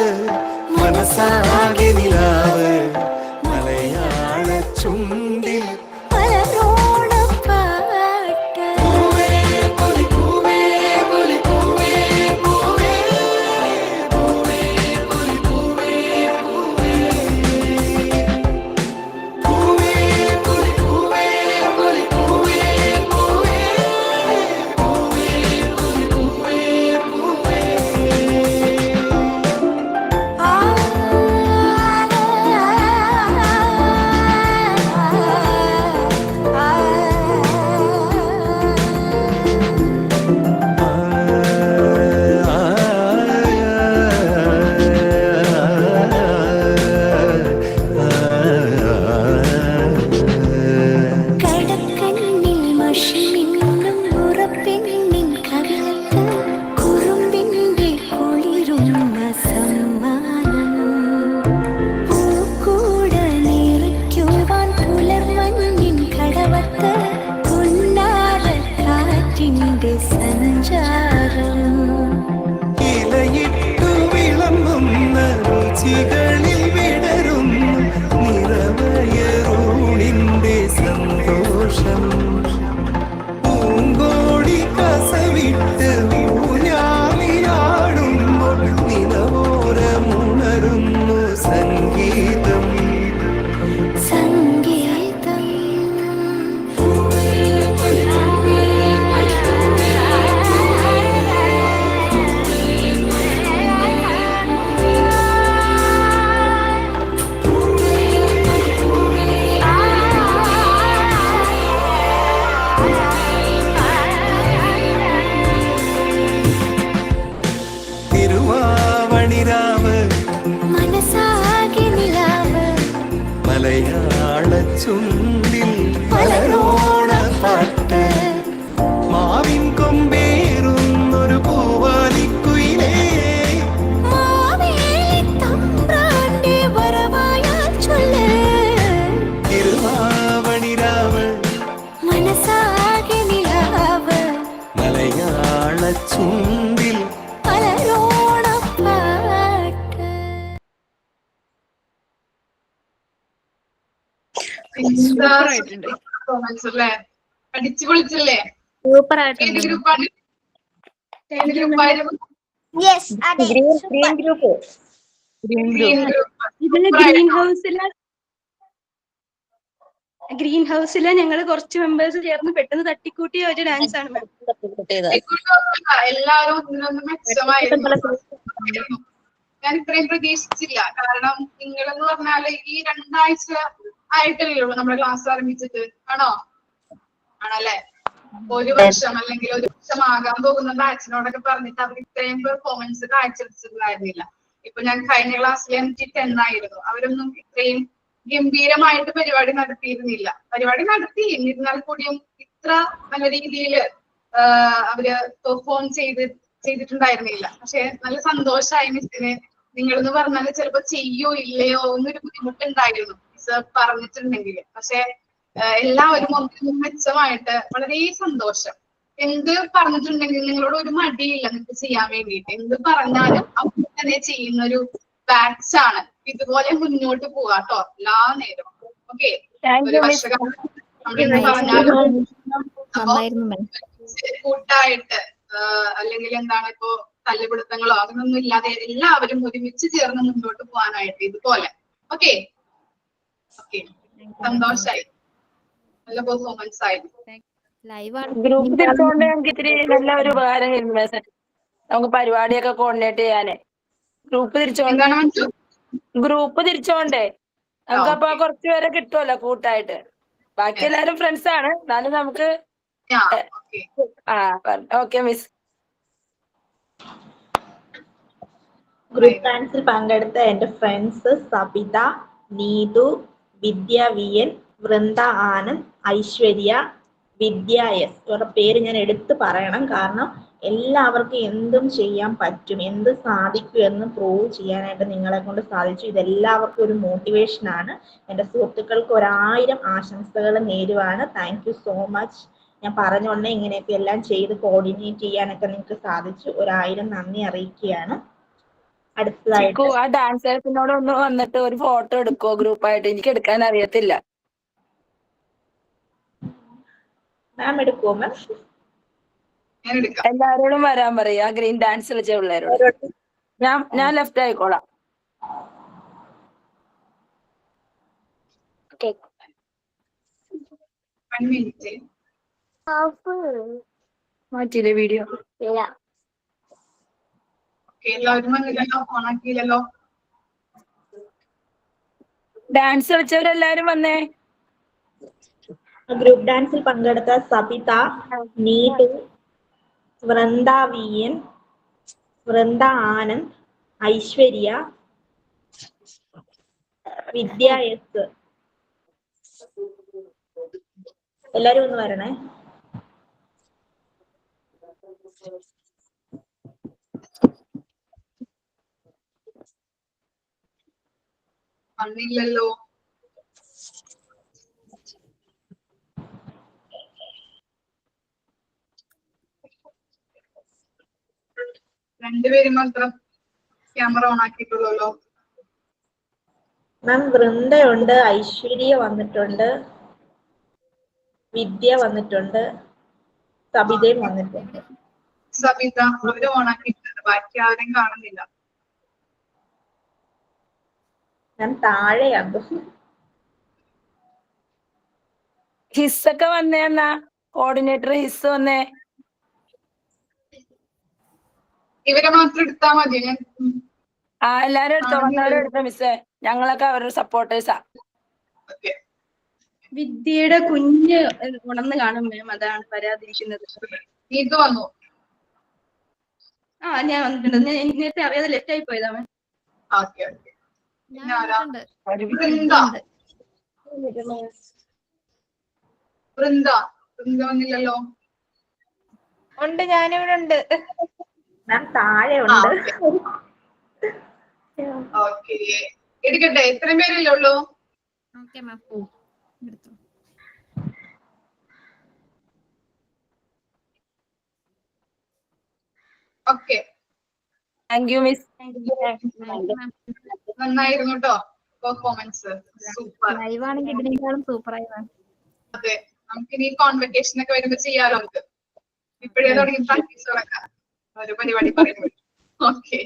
മനസാകെ നിലാവ് മലയാള ചുണ്ടിൽ മലരോണ പാട്ട്. കടക്കണ്ണിൽ മഷിമിന്നും ഉറപ്പെണ്ണിൻ കവിളത്ത് കുറുമ്പിന്റെ കുളിരുന്ന സമ്മാനം. പൂക്കൂട നിറയ്ക്കുവാൻ പുലർമഞ്ഞിൻ കടവത്ത് പൊന്നാര കാറ്റിന്റെ സഞ്ചാരം. ഇലയിട്ടു വിളമ്പുന്ന രുചികളിൽ വിടരുന്നു നിറവയറൂണിന്റെ സന്തോഷം. പൂങ്കോടി കസവിട്ട് ഊഞ്ഞാലിയാടുമ്പോൾ നിലവോരമുണരുന്നു സംഗീതം. സംഗീതം തിരുവാവണിരാവ് മനസാകെ നിലാവ് മലയാള ചുണ്ടിൽ മലരോണ പാട്ട്. മാവിൻ കൊമ്പേറുന്നൊരു പൂവാലിക്കുയിലേ മാവേലി തമ്പ്രാന്റെ വരവായ ചൊല്ല്. തിരുവാവണിരാവ് മനസാകെ നിലാവ് മലയാള ചുണ്ടിൽ മലരോണ പാട്ട്. പെർഫോമൻസ് അല്ലേ? അടിച്ചു പൊളിച്ചല്ലേ? സൂപ്പർ ഏത് ആയിട്ടുണ്ട്. ഗ്രൂപ്പാണ്? ഏത് ഗ്രൂപ്പായിരുന്നു? Green group. Green group. ഇതില് ഗ്രീൻ ഹൗസിലെ ഞങ്ങൾ കുറച്ച് മെമ്പേഴ്സ് ചേർന്ന് പെട്ടെന്ന് തട്ടിക്കൂട്ടിയ ഒരു ഡാൻസ് ആണ് മാം. എല്ലാവരും ഒന്നിനൊന്ന് മെച്ചമായിരുന്നു. ഞാൻ ഇത്രയും പ്രതീക്ഷിച്ചില്ല. കാരണം നിങ്ങളെന്ന് പറഞ്ഞാല് ഈ 2 ആഴ്ച ആയിട്ടല്ലേ ഉള്ളൂ നമ്മുടെ ക്ലാസ് ആരംഭിച്ചിട്ട്. ആണോ? ആണല്ലേ? 1 വർഷം അല്ലെങ്കിൽ 1 വർഷം ആകാൻ പോകുന്ന ബാച്ചിനോടൊക്കെ പറഞ്ഞിട്ട് അവർ ഇത്രയും പെർഫോമൻസ് കാഴ്ചവെച്ചിട്ടുണ്ടായിരുന്നില്ല. ഇപ്പൊ ഞാൻ കഴിഞ്ഞ ക്ലാസ്സിൽ എനിക്ക് 10 ആയിരുന്നു. അവരൊന്നും ഇത്രയും ഗംഭീരമായിട്ട് പരിപാടി നടത്തിയിരുന്നില്ല. പരിപാടി നടത്തി, എന്നിരുന്നാൽ കൂടിയും ഇത്ര നല്ല രീതിയിൽ അവര് പെർഫോം ചെയ്തിട്ടുണ്ടായിരുന്നില്ല. പക്ഷെ നല്ല സന്തോഷമായി മിസ്സിന്. നിങ്ങളെന്ന് പറഞ്ഞാൽ ചിലപ്പോ ചെയ്യോ ഇല്ലയോ എന്നൊരു ബുദ്ധിമുട്ടുണ്ടായിരുന്നു മിസ് പറഞ്ഞിട്ടുണ്ടെങ്കിൽ. പക്ഷെ എല്ലാവരും ഒന്നിനും മെച്ചമായിട്ട് വളരെ സന്തോഷം. എന്ത് പറഞ്ഞിട്ടുണ്ടെങ്കിൽ നിങ്ങളോട് ഒരു മടിയില്ല നിങ്ങൾക്ക് ചെയ്യാൻ വേണ്ടിയിട്ട്. എന്ത് പറഞ്ഞാലും അപ്പോൾ തന്നെ ചെയ്യുന്ന ഒരു ബാച്ചാണ്. ഇതുപോലെ മുന്നോട്ട് പോവാട്ടോ എല്ലാ നേരം. ഓക്കെ, ഒരു വർഷകാലം കൂട്ടായിട്ട് അല്ലെങ്കിൽ എന്താണ് ഇപ്പോ തല്ലുപിടുത്തങ്ങളോ അങ്ങനൊന്നും ഇല്ലാതെ എല്ലാവരും ഒരുമിച്ച് ചേർന്ന് മുന്നോട്ട് പോകാനായിട്ട് ഇതുപോലെ. ഓക്കെ ഓക്കെ, സന്തോഷായി. നല്ല പെർഫോമൻസ് ആയിരുന്നു. ഗ്രൂപ്പ് തിരിച്ചുകൊണ്ട് ഞങ്ങൾക്ക് ഇത്തിരി നല്ല ഒരു ഉപകാരമായിരുന്നു മിസ്സേ. നമുക്ക് പരിപാടിയൊക്കെ കോർഡിനേറ്റ് ചെയ്യാനേ. ഗ്രൂപ്പ് തിരിച്ചോണ്ടേ നമുക്ക് അപ്പൊ കുറച്ച് പേരെ കിട്ടുമല്ലോ കൂട്ടായിട്ട്. ബാക്കി എല്ലാരും ഫ്രണ്ട്സ് ആണ്, എന്നാലും നമുക്ക് ഓക്കെ മിസ്. ഗ്രൂപ്പ് ഡാൻസിൽ പങ്കെടുത്ത എന്റെ ഫ്രണ്ട്സ് സബിത, നീതു, വിദ്യ വിയൻ, വൃന്ദ ആനന്ദ്, ഐശ്വര്യ, വിദ്യ എസ്. ഇവരുടെ പേര് ഞാൻ എടുത്തു പറയണം, കാരണം എല്ലാവർക്കും എന്തും ചെയ്യാൻ പറ്റും, എന്ത് സാധിക്കും എന്ന് പ്രൂവ് ചെയ്യാനായിട്ട് നിങ്ങളെ കൊണ്ട് സാധിച്ചു. ഇതെല്ലാവർക്കും ഒരു മോട്ടിവേഷൻ ആണ്. എൻ്റെ സുഹൃത്തുക്കൾക്ക് 1000 ആശംസകൾ നേരുവാണ്. Thank you so much. ഞാൻ പറഞ്ഞോണ്ടേ ഇങ്ങനെയൊക്കെ എല്ലാം ചെയ്ത് കോർഡിനേറ്റ് ചെയ്യാനൊക്കെ നിങ്ങൾക്ക് സാധിച്ചു. 1000 നന്ദി അറിയിക്കുകയാണ്. അടുത്തതായിട്ട് ആ ഡാൻസേഴ്സിനോട് ഒന്ന് വന്നിട്ട് ഒരു ഫോട്ടോ എടുക്കോ ഗ്രൂപ്പായിട്ട്? എനിക്ക് എടുക്കാൻ അറിയത്തില്ല. മാം എടുക്കുമോ? മാം എല്ലാരോടും വരാൻ പറയാ, ഗ്രീൻ ഡാൻസ് കളിച്ച പിള്ളേരോട്. ഞാൻ ലെഫ്റ്റ് ആയിക്കോളാം. മാറ്റിയില്ലേ വീഡിയോ? ഡാൻസ് കളിച്ചവരെല്ലാരും വന്നേ. ഗ്രൂപ്പ് ഡാൻസിൽ പങ്കെടുത്ത സബിത, നീതു, വൃന്ദ വിയൻ, വൃന്ദ ആനന്ദ്, ഐശ്വര്യ, വിദ്യ എസ്. എല്ലാരും ഒന്ന് വരണേ. വന്നില്ലല്ലോ. രണ്ടുപേരും മാത്രം ക്യാമറ ഓൺ ആക്കിയിട്ടുള്ളല്ലോ. മാം വൃന്ദയുണ്ട്, ഐശ്വര്യ വന്നിട്ടുണ്ട്, വിദ്യ വന്നിട്ടുണ്ട്, സബിതയും വന്നിട്ടുണ്ട്. സബിത അവര് ഓൺ ആക്കിയിട്ടുണ്ട്, ബാക്കി ആരും കാണുന്നില്ല. ഞാൻ താഴെയാകും. ഹിസ്സൊക്കെ വന്നേ. എന്നാ കോർഡിനേറ്റർ ഹിസ് വന്നേ. ഇവരെ മാത്രം എടുത്താ മതി. എല്ലാരും എടുത്തോ, വന്നവരും എടുത്തോ മിസ്സേ. ഞങ്ങളൊക്കെ അവരുടെ സപ്പോർട്ടേഴ്സാ. വിദ്യയുടെ കുഞ്ഞ് ഉണർന്ന് കാണും മാം, അതാണ് വരാതിരിക്കുന്നത്. ഇത് വന്നു. ഞാൻ വന്നിട്ടുണ്ട്. എനിക്ക് നേരത്തെ അറിയാതെ ലെഫ്റ്റ് ആയി പോയതാ മാം. വന്നില്ലല്ലോ. ഉണ്ട്, ഞാനിവിടെ ഉണ്ട്. മാം താഴെ ഉണ്ട്. ഓക്കെ, എടുക്കട്ടെ. എത്രയും പേരല്ലേ ഉള്ളൂ? Okay, thank you miss. നന്നായിരുന്നു കേട്ടോ പെർഫോമൻസ്. സൂപ്പർ. അതെ, നമുക്കിനി കോൺവെക്കേഷൻ ഒക്കെ വരുമ്പോ ചെയ്യാലോ. നമുക്ക് ഇപ്പോഴേ തുടങ്ങി പ്രാക്ടീസ് തുടങ്ങാം ഒരു പരിപാടി പറയുമ്പോൾ. ഓക്കെ,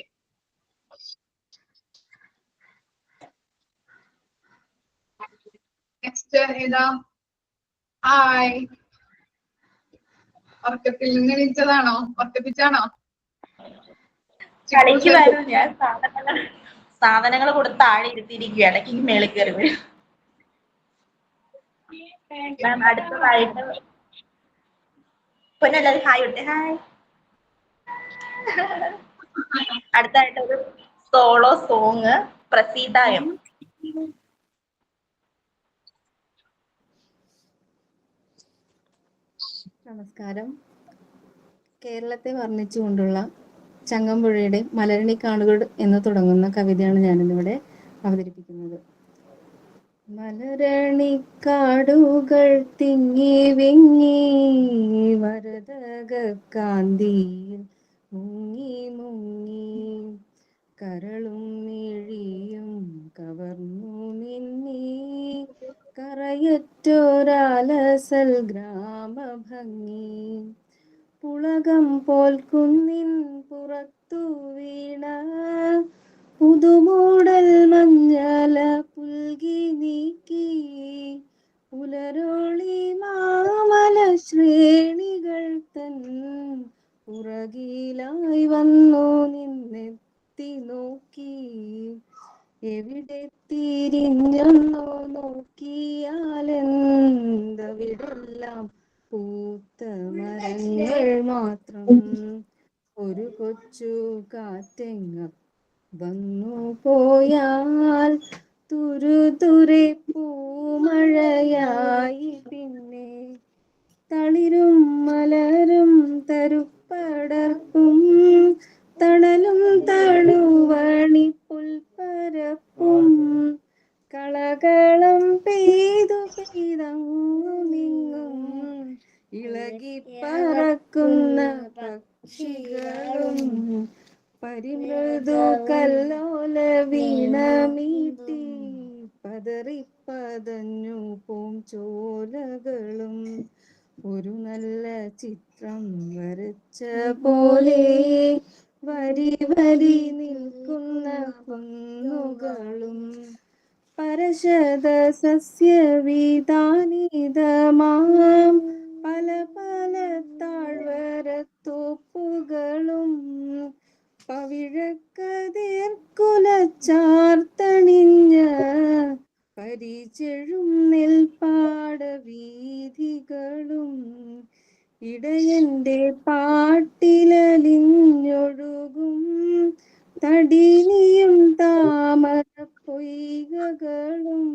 നെക്സ്റ്റ് ഏതാ? ഹായ്, ഉറക്കത്തിൽ നിന്ന് എണീച്ചതാണോ? ഉറക്കപ്പിച്ചാണോ? കളിക്കുമായിരുന്നു. ഞാൻ സാധനങ്ങൾ കൊടുത്ത് താഴെ ഇരുത്തിയിരിക്കുകയാണ്. ഇടയ്ക്ക് മേളിൽ കയറി വരും. മാം അടുത്തതായിട്ട് പൊന്നെല്ലാവരും ഹായ് വിട്ടെ. ഹായ്. അടുത്തായിട്ട് ഒരു സോളോ സോങ് പ്രസീതായം. നമസ്കാരം. കേരളത്തെ വർണ്ണിച്ചുകൊണ്ടുള്ള ചങ്ങമ്പുഴയുടെ മലരണിക്കാടുകൾ എന്ന് തുടങ്ങുന്ന കവിതയാണ് ഞാനിന്നിവിടെ അവതരിപ്പിക്കുന്നത്. മലരണിക്കാടുകൾ തിങ്ങി വിങ്ങി വരദകാന്തിയിൽ മുങ്ങി മുങ്ങി കരളും മിഴിയും കവർന്നു നിന്നീ കറയറ്റോരാലസൽ ഗ്രാമഭംഗി പുളകം പോൽ കുന്നിൻ പുറത്തു വീണ പുതുമൂടൽ മഞ്ഞല പുൽകി നീക്കി പുലരോളി മാമല ശ്രേണികൾ തൻ പുറകിലായി വന്നു നിന്നെത്തി നോക്കി എവിടെ തിരിഞ്ഞൊന്നു നോക്കിയാലെന്തവിടെല്ലാം പൂത്ത മരങ്ങൾ മാത്രം ഒരു കൊച്ചു കാറ്റെങ്ങ വന്നു പോയാൽ തുരുതുരെ പൂമഴയായി പിന്നെ തളിരും മലരും തരുപ്പടർപ്പും തണലും തണുവണി പുൽപ്പരപ്പും കളകളം പെയ്തു പെയ്തങ്ങുമിങ്ങും ഇളകി പറക്കുന്ന പക്ഷികളും പരിമൃദു കല്ലോല വീണമീട്ടി പതറിപ്പതഞ്ഞു പോം ചോലകളും ഒരു നല്ല ചിത്രം വരച്ച പോലെ വരി വരി നിൽക്കുന്ന കുന്നുകളും പരശത സസ്യവിധാനിതമാം പല പല താഴ്വരത്തോപ്പുകളും പവിഴക്കതിർക്കുലച്ചാർത്തണിഞ്ഞ പരിചെഴും നെൽപ്പാട വീഥികളും ഇടയന്റെ പാട്ടിലലിഞ്ഞൊഴുകും തടിനിയും താമര പൊയ്കകളും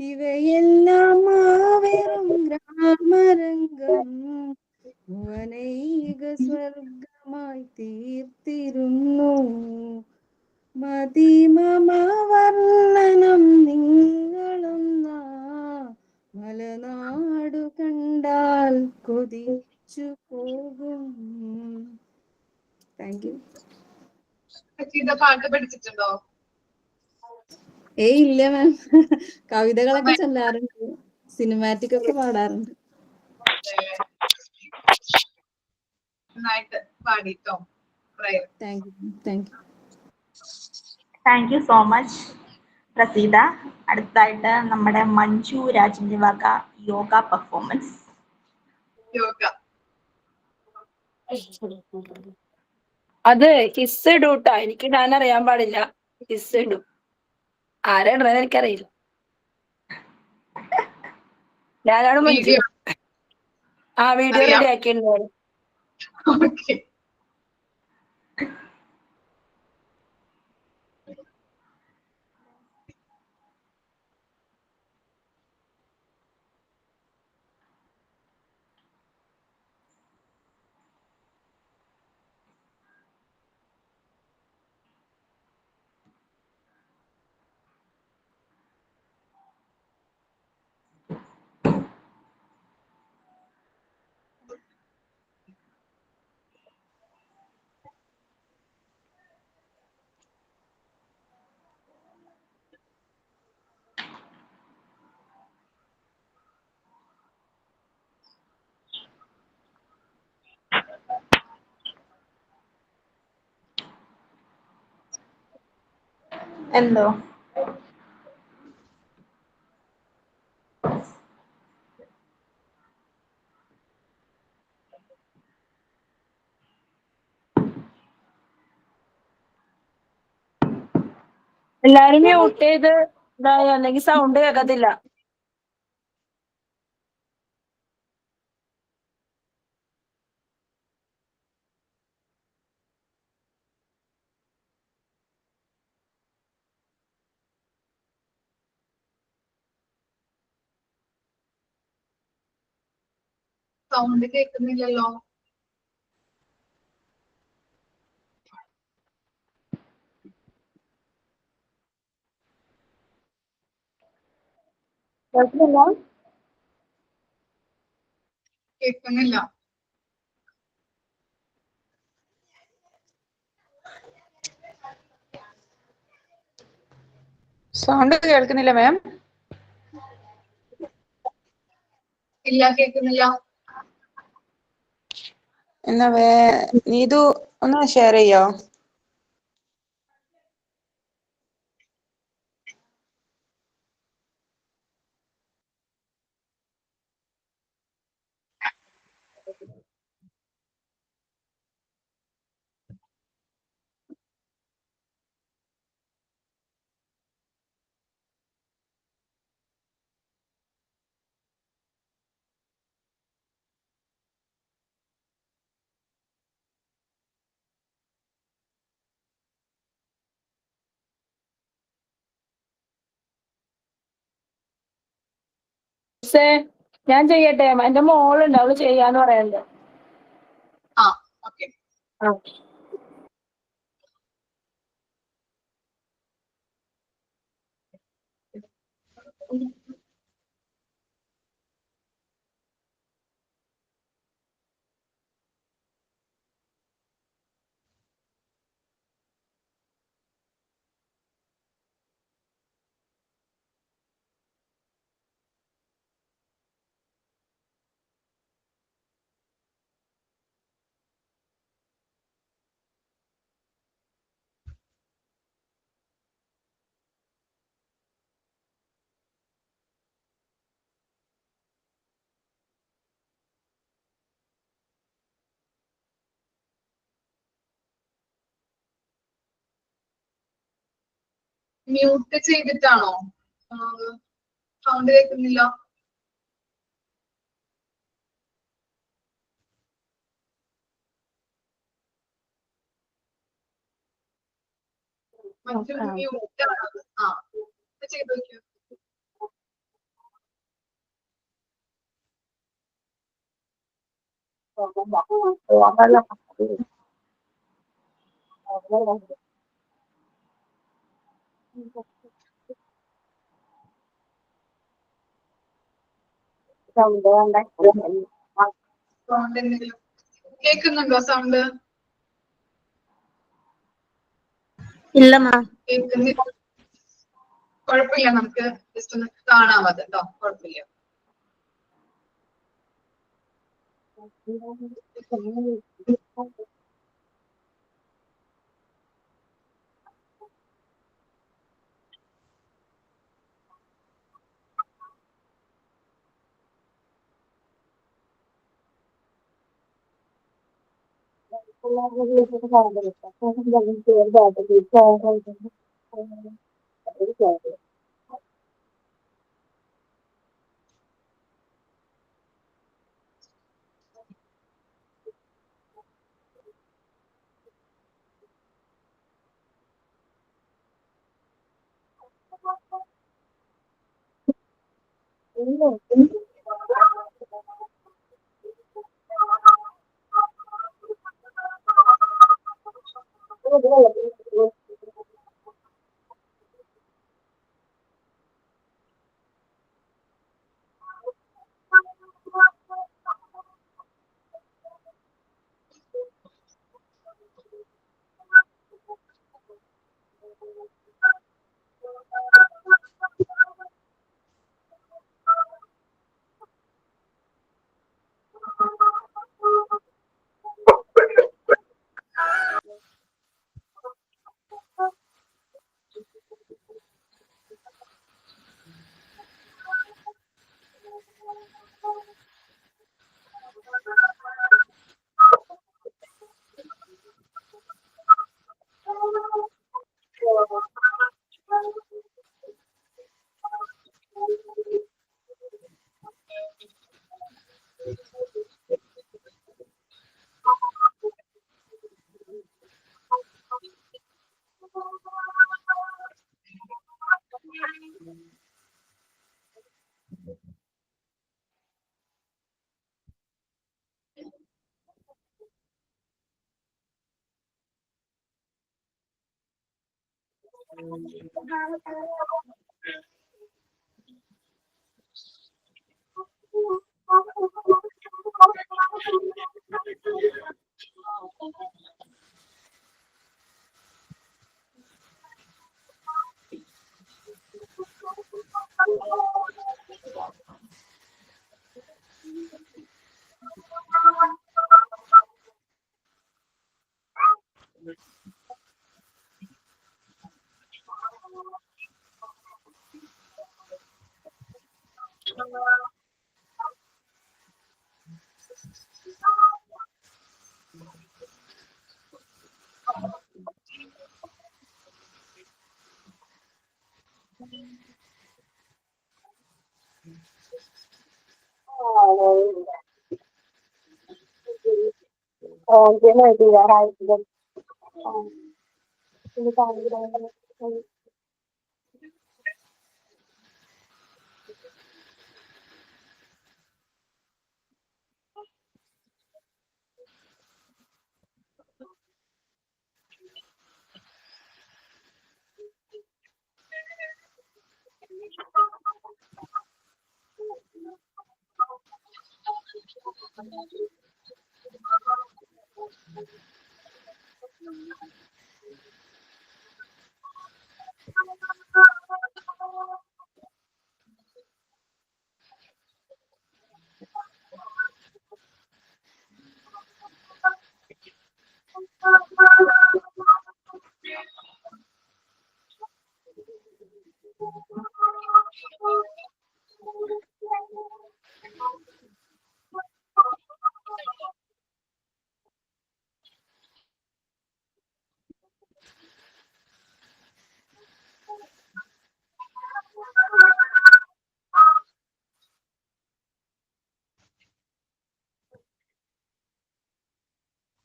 ഇവയെല്ലാം മാവെറും ഗ്രാമരംഗം ഭുവനൈക സ്വർഗമായി തീർത്തിരുന്നു മതിമവർണ്ണനം നിങ്ങളൊന്നാ മലനാടു കണ്ടാൽ കൊതിച്ചു പോകും. Thank you. പാട്ട് പഠിച്ചിട്ടുണ്ടോ? ഏയ് ഇല്ല മാം. കവിതകളൊക്കെ ചൊല്ലാറുണ്ട്, സിനിമാറ്റിക് ഒക്കെ പാടാറുണ്ട്. നന്നായിട്ട് പാടിട്ടോ. Thank you. Thank you. Thank you so much Praseetha. അടുത്തായിട്ട് നമ്മുടെ മഞ്ജു രാജിന്റെ വക യോഗ പെർഫോമൻസ്. യോഗ അത് ഹിസ് ഇടൂട്ടാ. എനിക്ക് ഇടാൻ അറിയാൻ പാടില്ല. ഹിസ് ഇടും. ആരാ ഇടുന്നത് എനിക്കറിയില്ല. ഞാനാണ് മഞ്ജു. ആ വീഡിയോ റെഡി ആക്കിയിട്ടുണ്ടാവും. എന്തോ എല്ലാരും മ്യൂട്ട് ചെയ്ത് ഇതായ അല്ലെങ്കിൽ സൗണ്ട് കേൾക്കത്തില്ല. സൗണ്ട് കേൾക്കുന്നില്ലല്ലോ. കേൾക്കുന്നില്ല. സൗണ്ട് കേൾക്കുന്നില്ല മാം? ഇല്ല, കേൾക്കുന്നില്ല. എന്നാ നീതു ഒന്ന് ഷെയർ ചെയ്യോ? ഞാൻ ചെയ്യട്ടെ? എന്റെ മോളുണ്ട്, അവള് ചെയ്യാന്ന് പറയണ്ട്. ആ, ഓക്കെ. മ്യൂട്ട് ചെയ്തിട്ടാണോ? സൗണ്ട് കേൾക്കുന്നില്ല. മറ്റു മ്യൂട്ട് ആണത്. ആ, ചെയ്ത് നോക്കിയോ. സൗണ്ട് എന്തെങ്കിലും കേൾക്കുന്നുണ്ടോ? സൗണ്ട് ഇല്ല മാം. കേൾക്കുന്നില്ല. കുഴപ്പമില്ല, നമുക്ക് ജസ്റ്റ് ഒന്ന് കാണാം അത് കേട്ടോ. കുഴപ്പമില്ല.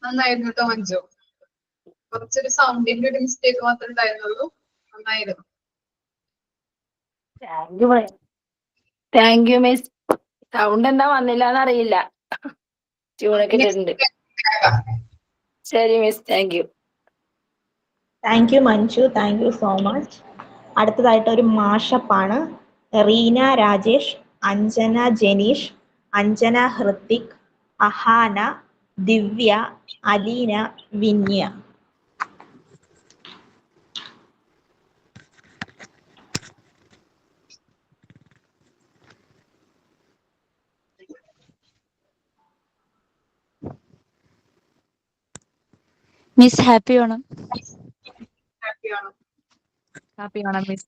നന്നായിരുന്നു കേട്ടോ മഞ്ജു. കുറച്ചൊരു സൗണ്ടിന്റെ ഒരു മിസ്റ്റേക്ക് മാത്രമേ ഉണ്ടായിരുന്നുള്ളൂ. നന്നായിരുന്നു. Thank you miss. സൗണ്ട് എന്താ വന്നില്ലാന്ന് അറിയില്ല. ട്യൂണൊക്കെ ഇട്ടിട്ടുണ്ട്. ശരി miss, thank you. Thank you Manju, thank you so much. അടുത്തതായിട്ട് ഒരു മാഷപ്പാണ്. Reena Rajesh, Anjana Janeesh, Anjana Hrithik, Ahana, Divya, Aleena, Vinya. Miss happy Onam. Happy Onam. Happy Onam miss.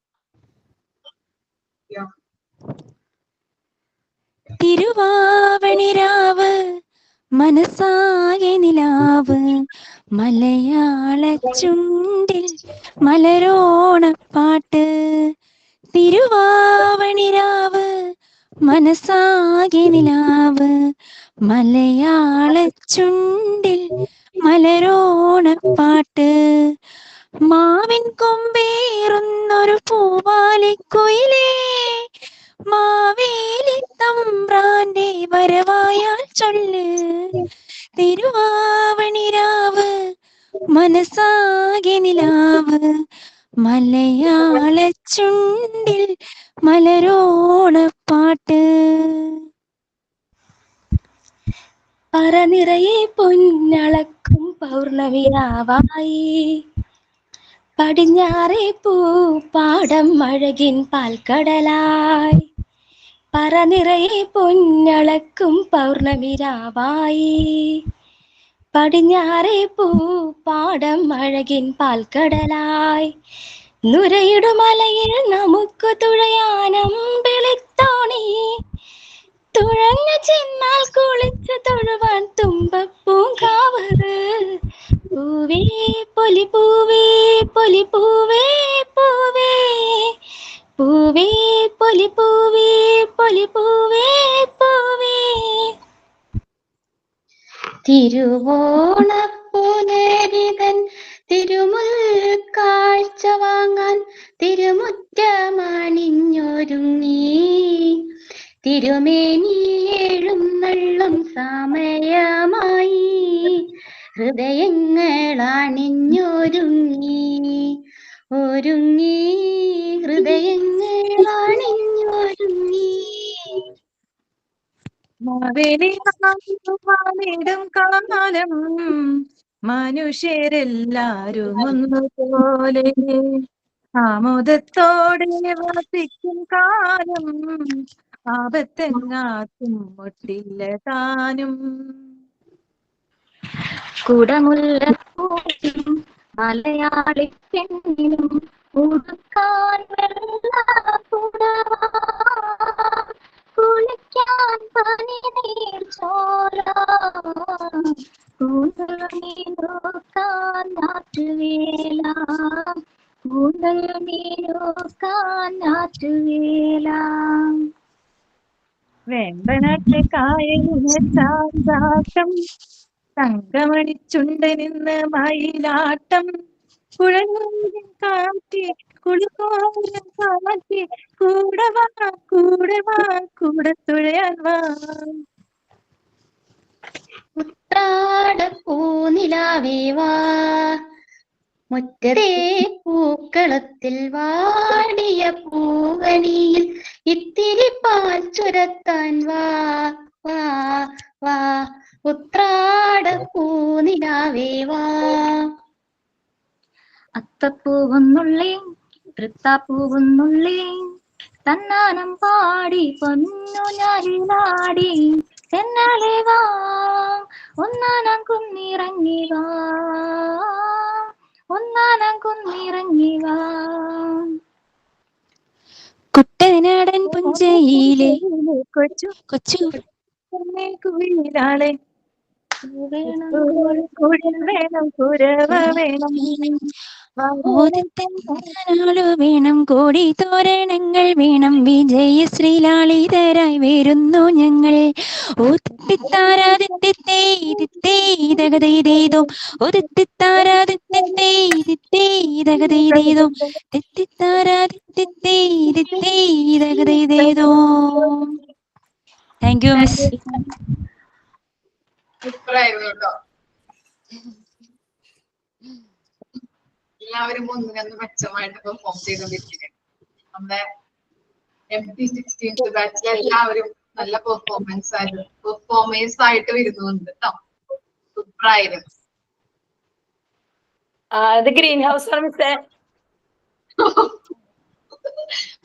തിരുവാവണിരാവ് മനസ്സാകെ നിലാവ് മലയാള ചുണ്ടിൽ മലരോണപ്പാട്ട്. തിരുവാവണിരാവ് മനസ്സാകെ നിലാവ് മലയാള ചുണ്ടിൽ മലരോണപ്പാട്ട്. മാവിൻ കൊമ്പേറുന്നൊരു പൂവാലിക്കുയിലേ മാവേലി തമ്പ്രാന്റെ വരവായാൽ ചൊല്ല്. തിരുവാവണിരാവ് മനസ്സാകെ നിലാവ് മലയാള ചുണ്ടിൽ മലരോണപ്പാട്ട്. പറ നിറയെ പൊന്നളക്കും പൗർണമിരാവായി പടിഞ്ഞാറേ പൂപ്പാടം അഴകിൻ പാൽക്കടലായി. പറ നിറയെ പൊന്നളക്കും പൗർണമിരാവായി പടിഞ്ഞാറേ പൂപ്പാടം അഴകിൻ പാൽക്കടലായി. നുരയിടുമലയിൽ നമുക്ക് തുഴയാനം വെളുത്തോണി തുഴഞ്ഞു ചെന്നാൽ കുളിച്ചു തൊഴുവാൻ തുമ്പപ്പൂങ്കാവറ്. പൂവേ പൊലി പൂവേ പൊലി പൂവേ പൂവേ പൂവേ പൊലി പൂവേ പൊലി പൂവേ പൂവേ. തിരുവോണപ്പൂനരിതൻ തിരുമുൽ കാഴ്ച വാങ്ങാൻ തിരുമുറ്റമണിഞ്ഞൊരുങ്ങി തിരുമേനി എഴുന്നള്ളും സമയമായി ഹൃദയങ്ങൾ അണിഞ്ഞൊരുങ്ങി. ഒരുങ്ങി ഹൃദയങ്ങൾ അണിഞ്ഞൊരുങ്ങി മാവേലിടും കാലം മനുഷ്യരെല്ലാരും ഒന്നുപോലെ ആമോദത്തോടെ വസിക്കും കാലം ആപത്തെങ്ങാത്തും ഒട്ടില്ല താനും. കുടമുല്ലപ്പൂവിനും മലയാളി പെണ്ണിനും ഉടുക്കാൻ വെള്ള കുടവ കുളിക്കാൻ പനിനീർ ചോല കൂന്തൽ നീനോക്കാൻ നാട്ടുവേല കൂന്തൽ നീനോക്കാൻ നാട്ടുവേല വേമ്പനാട്ട് കായലിന് ചാന്താട്ടം തങ്കമണിച്ചുണ്ടനിന്ന് മയിലാട്ടം കുഴങ്ങൂരൻ കാറ്റി കുളിക്കോരൻ കാറ്റി കൂടെ വാ കൂടെ തുഴയാൻ വാ. ഉത്രാടപ്പൂനിലാവേ വാ മുറ്റത്തെ പൂക്കളത്തിൽ വാടിയ പൂവണിയിൽ ഇത്തിരി പാൽ ചുരത്താൻ വാ വാ വാ ഉത്രാടപ്പൂനിലാവേ വാ. അത്തപ്പൂവുന്നുള്ളേ തൃത്താപ്പൂവുന്നുള്ളേ തന്നാനം പാടി പൊന്നു ഞാനാടി എന്നാലേ വാ ഒന്നാനം കുന്നിറങ്ങി വാ ഒന്നാനം കുന്നിറങ്ങി വാ. കുട്ടനാടൻ പുഞ്ചയിലെ കൊച്ചു കുയിലാളെ വേണം കുരവ വേണം ഓദത്തനാളു വേണം കോടി തോരണങ്ങൾ വേണം വിജയശ്രീലാളിതരായി വരുന്നു ഞങ്ങൾ. ഓത്തിത്താരാതിത്തേതോ ഓത്തിത്താരാതിത്തേതോ തെറ്റിത്താരാതിത്തേതോ. Thank you miss. സൂപ്പറായിരുന്നു കേട്ടോ. എല്ലാവരും ഒന്നിനൊന്ന് മെച്ചമായിട്ട് പെർഫോം ചെയ്തുകൊണ്ടിരിക്കുകയാണ്. നമ്മുടെ MT16 ബാച്ചിലെ എല്ലാവരും നല്ല പെർഫോമേഴ്സ് ആയിട്ട് വരുന്നുണ്ട് കേട്ടോ. സൂപ്പറായിരുന്നു. അത് ഗ്രീൻ ഹൗസ് ആണ് മിസ്സേ.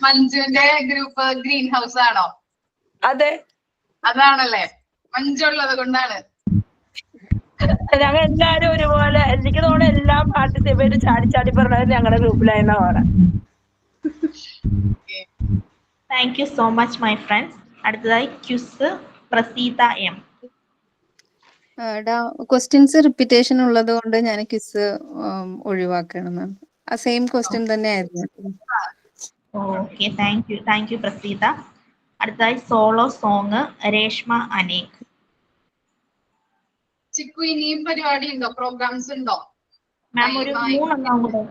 മഞ്ജുവിന്റെ ഗ്രൂപ്പ് ഗ്രീൻ ഹൗസ് ആണോ? അതെ, അതാണല്ലേ. മഞ്ജുള്ളത് കൊണ്ടാണ്. ഞങ്ങൾ എല്ലാരും ഒരുപോലെ, എനിക്ക് തോന്നുന്നു എല്ലാം പാർട്ടിസിപ്പേറ്റ് ചാടി പറഞ്ഞത് ഞങ്ങളുടെ ഗ്രൂപ്പിലായിരുന്ന പോലെ. Thank you so much my friends. അടുത്തതായി quiz Praseetha M. Questions repetition ഉള്ളത് കൊണ്ട് ഞാൻ ക്വിസ് ഒഴിവാക്കണം മാം. ആ സെയിം ക്വസ്റ്റ്യൻ തന്നെ ആയിരുന്നു. Okay, thank U Praseetha. അടുത്തതായി സോളോ സോങ് രേഷ്മ അനേക്. ചിക്കു ഇനിയും പരിപാടി ഉണ്ടോ? പ്രോഗ്രാംസ് ഉണ്ടോ? മാം ഒരു മൂന്നെണ്ണം കൂടെ.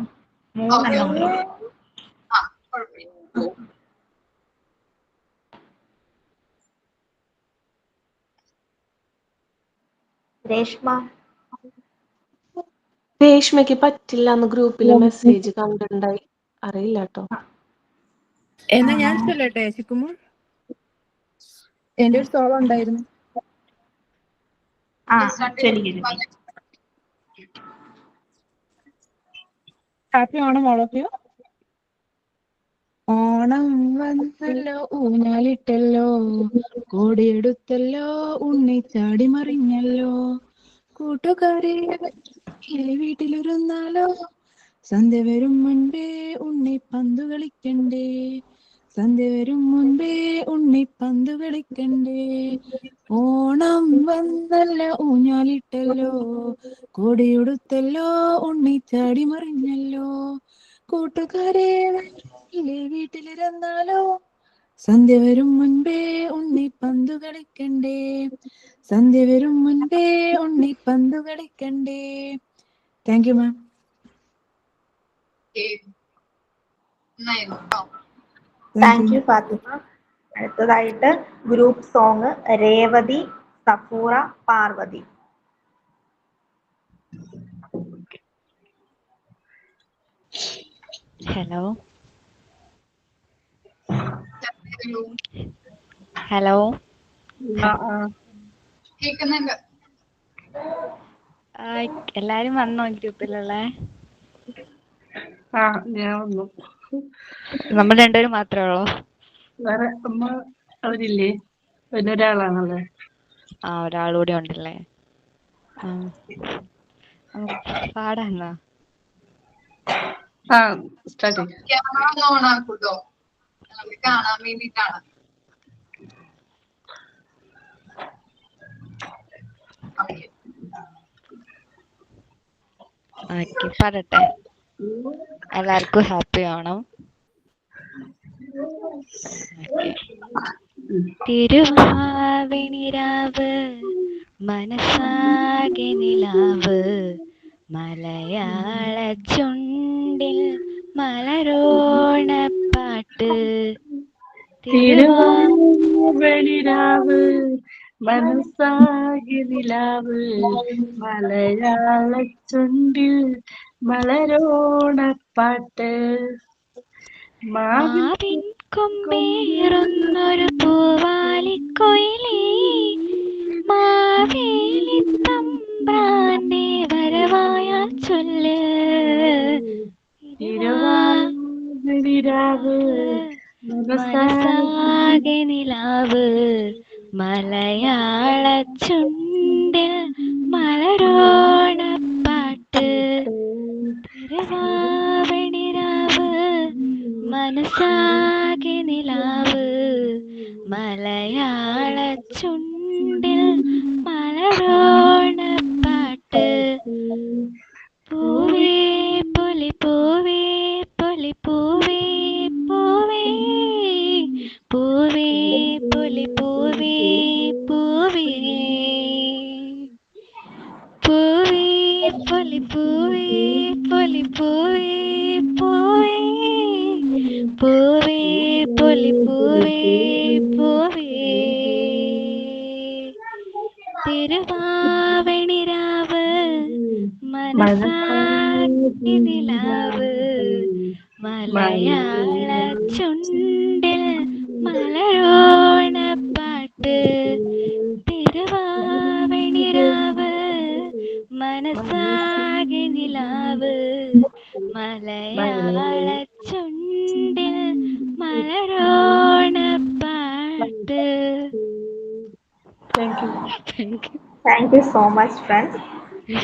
ആ, കുഴപ്പമില്ല. രേഷ്മയ്ക്ക് പറ്റില്ല എന്ന് ഗ്രൂപ്പിലെ മെസ്സേജ് കണ്ടിട്ടുണ്ടായി, അറിയില്ല കേട്ടോ. എന്നാ ഞാൻ ചൊല്ലട്ടെ ചിക്കുമോ? എന്റെ ഒരു സോളം ഉണ്ടായിരുന്നു. Happy Onam all of you. Onam വന്നല്ലോ ഊഞ്ഞാലിട്ടല്ലോ കോടിയെടുത്തല്ലോ ഉണ്ണി ചാടി മറിഞ്ഞല്ലോ കൂട്ടുകാരെ വീട്ടിലിരുന്നാലോ സന്ധ്യ വരും മുൻപേ ഉണ്ണി പന്തു കളിക്കണ്ടേ സന്ധ്യ വരും മുൻപേ ഉണ്ണി പന്തു കളിക്കണ്ടേ ഓണം വന്നല്ലോ ഊഞ്ഞാലിട്ടല്ലോ കോടിയെടുത്തല്ലോ ഉണ്ണി ചാടി മറിഞ്ഞല്ലോ കൂട്ടുകാരെ വീട്ടിലിരുന്നാലോ സന്ധ്യ വരും മുൻപേ ഉണ്ണി പന്തു കളിക്കണ്ടേ സന്ധ്യ വരും മുൻപേ ഉണ്ണി പന്തു കളിക്കണ്ടേ. Thank you ma'am. Thank you Fathima. അടുത്തതായിട്ട് group song Revathi Safoora Parvathy. Hello hello കേൾക്കുന്നുണ്ട്. എല്ലാരും വന്നോ ഗ്രൂപ്പിലുള്ള? ഞാൻ വന്നു. നമ്മൾ രണ്ടുപേരും മാത്രമേ ഉള്ളോ? വേറെ അമ്മ അവരില്ലേ? പിന്നെ ഒരാളാണല്ലേ? ഒരാളുകൂടി ഉണ്ടല്ലേ? പാടാന്നാ സ്റ്റാർട്ട് ക്യാമറ ഓൺ ആക്കൂട്ടോ, നമുക്ക് കാണാൻ വേണ്ടിട്ടാണ്. പാടട്ടെ. എല്ലാവർക്കും ഹാപ്പി ഓണം. തിരുവാതിരവ് മനസ്സാകെ നിലാവ് മലയാള ചുണ്ടിൽ മലരോണപ്പാട്ട്. തിരുവാതിരവ് മനസ്സാകെ നിലാവ് മലയാള ചുണ്ടിൽ മലരോണപ്പാട്ട്. മാവിൻ കൊമ്പേറുന്നൊരു പൂവാലിക്കൊയിലേ മാവേലി തമ്പ്രാന്റെ വരവായാൽ ചൊല്ല്. തിരുവാതിരവ് മനസ്സാകെ നിലാവ് മലയാള ചുണ്ടിൽ മലരോണപ്പാട്ട്. തിരുവാവണിരാവ് മനസ്സാകെ നിലാവ് മലയാള ചുണ്ടിൽ മലരോണപ്പാട്ട്. പൂവേ പൊലി പൂവേ പൊലി പൂവേ പൂവേ പൂവേ പൊലി പൂവേ പൂവേ പൂവേ പൊലി പൂവേ പൊലി പൂവേ പൂവേ പൂവേ പൊലി പൂവേ പൂവേ. തിരുവാവണിരാവ് മനസ്സാകെ നിലാവ് മലയാള ചുണ്ടിൽ മലരോണപ്പാട്ട്. തിരുവാവണിരാവ് മനസ്സാകെ നിലാവ് മലയാള ചുണ്ടിൽ മലരോണപ്പാട്ട്. Thank you so much friends.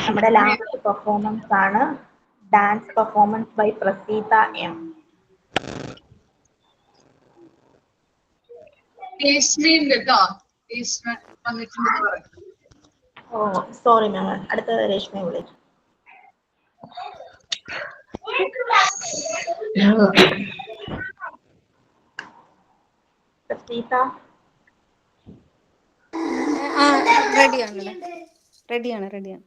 നമ്മുടെ ലാസ്റ്റ് പെർഫോമൻസ് ആണ് dance performance by Praseetha M. രേഷ്മയുണ്ട് കേട്ടോ, രേഷ്മ വന്നിട്ടുണ്ടെന്ന് പറഞ്ഞു. സോറി മാം, അടുത്ത രേഷ്മയെ വിളിക്കും. പ്രസീത റെഡിയാണ്.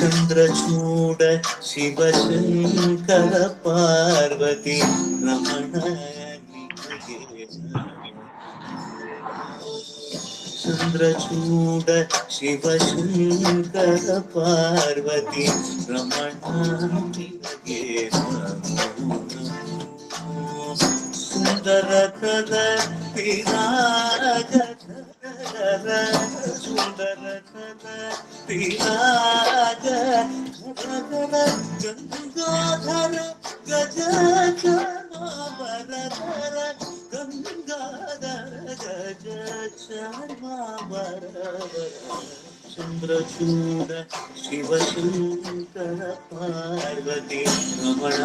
ചന്ദ്രചൂഡ ശിവശങ്കര പാർവതി രമണ ചന്ദ്രചൂഡ ശിവശങ്കര പാർവതി രമണ സുന്ദര കല വിരാഗ സുന്ദര കല വിരാഗ ഗംഗാധര ഗജ ചർമാവരധര ഗംഗാധര ഗജ ചർമാവരധര ചന്ദ്രചൂഡ ശിവശങ്കര പാർവതി രമണ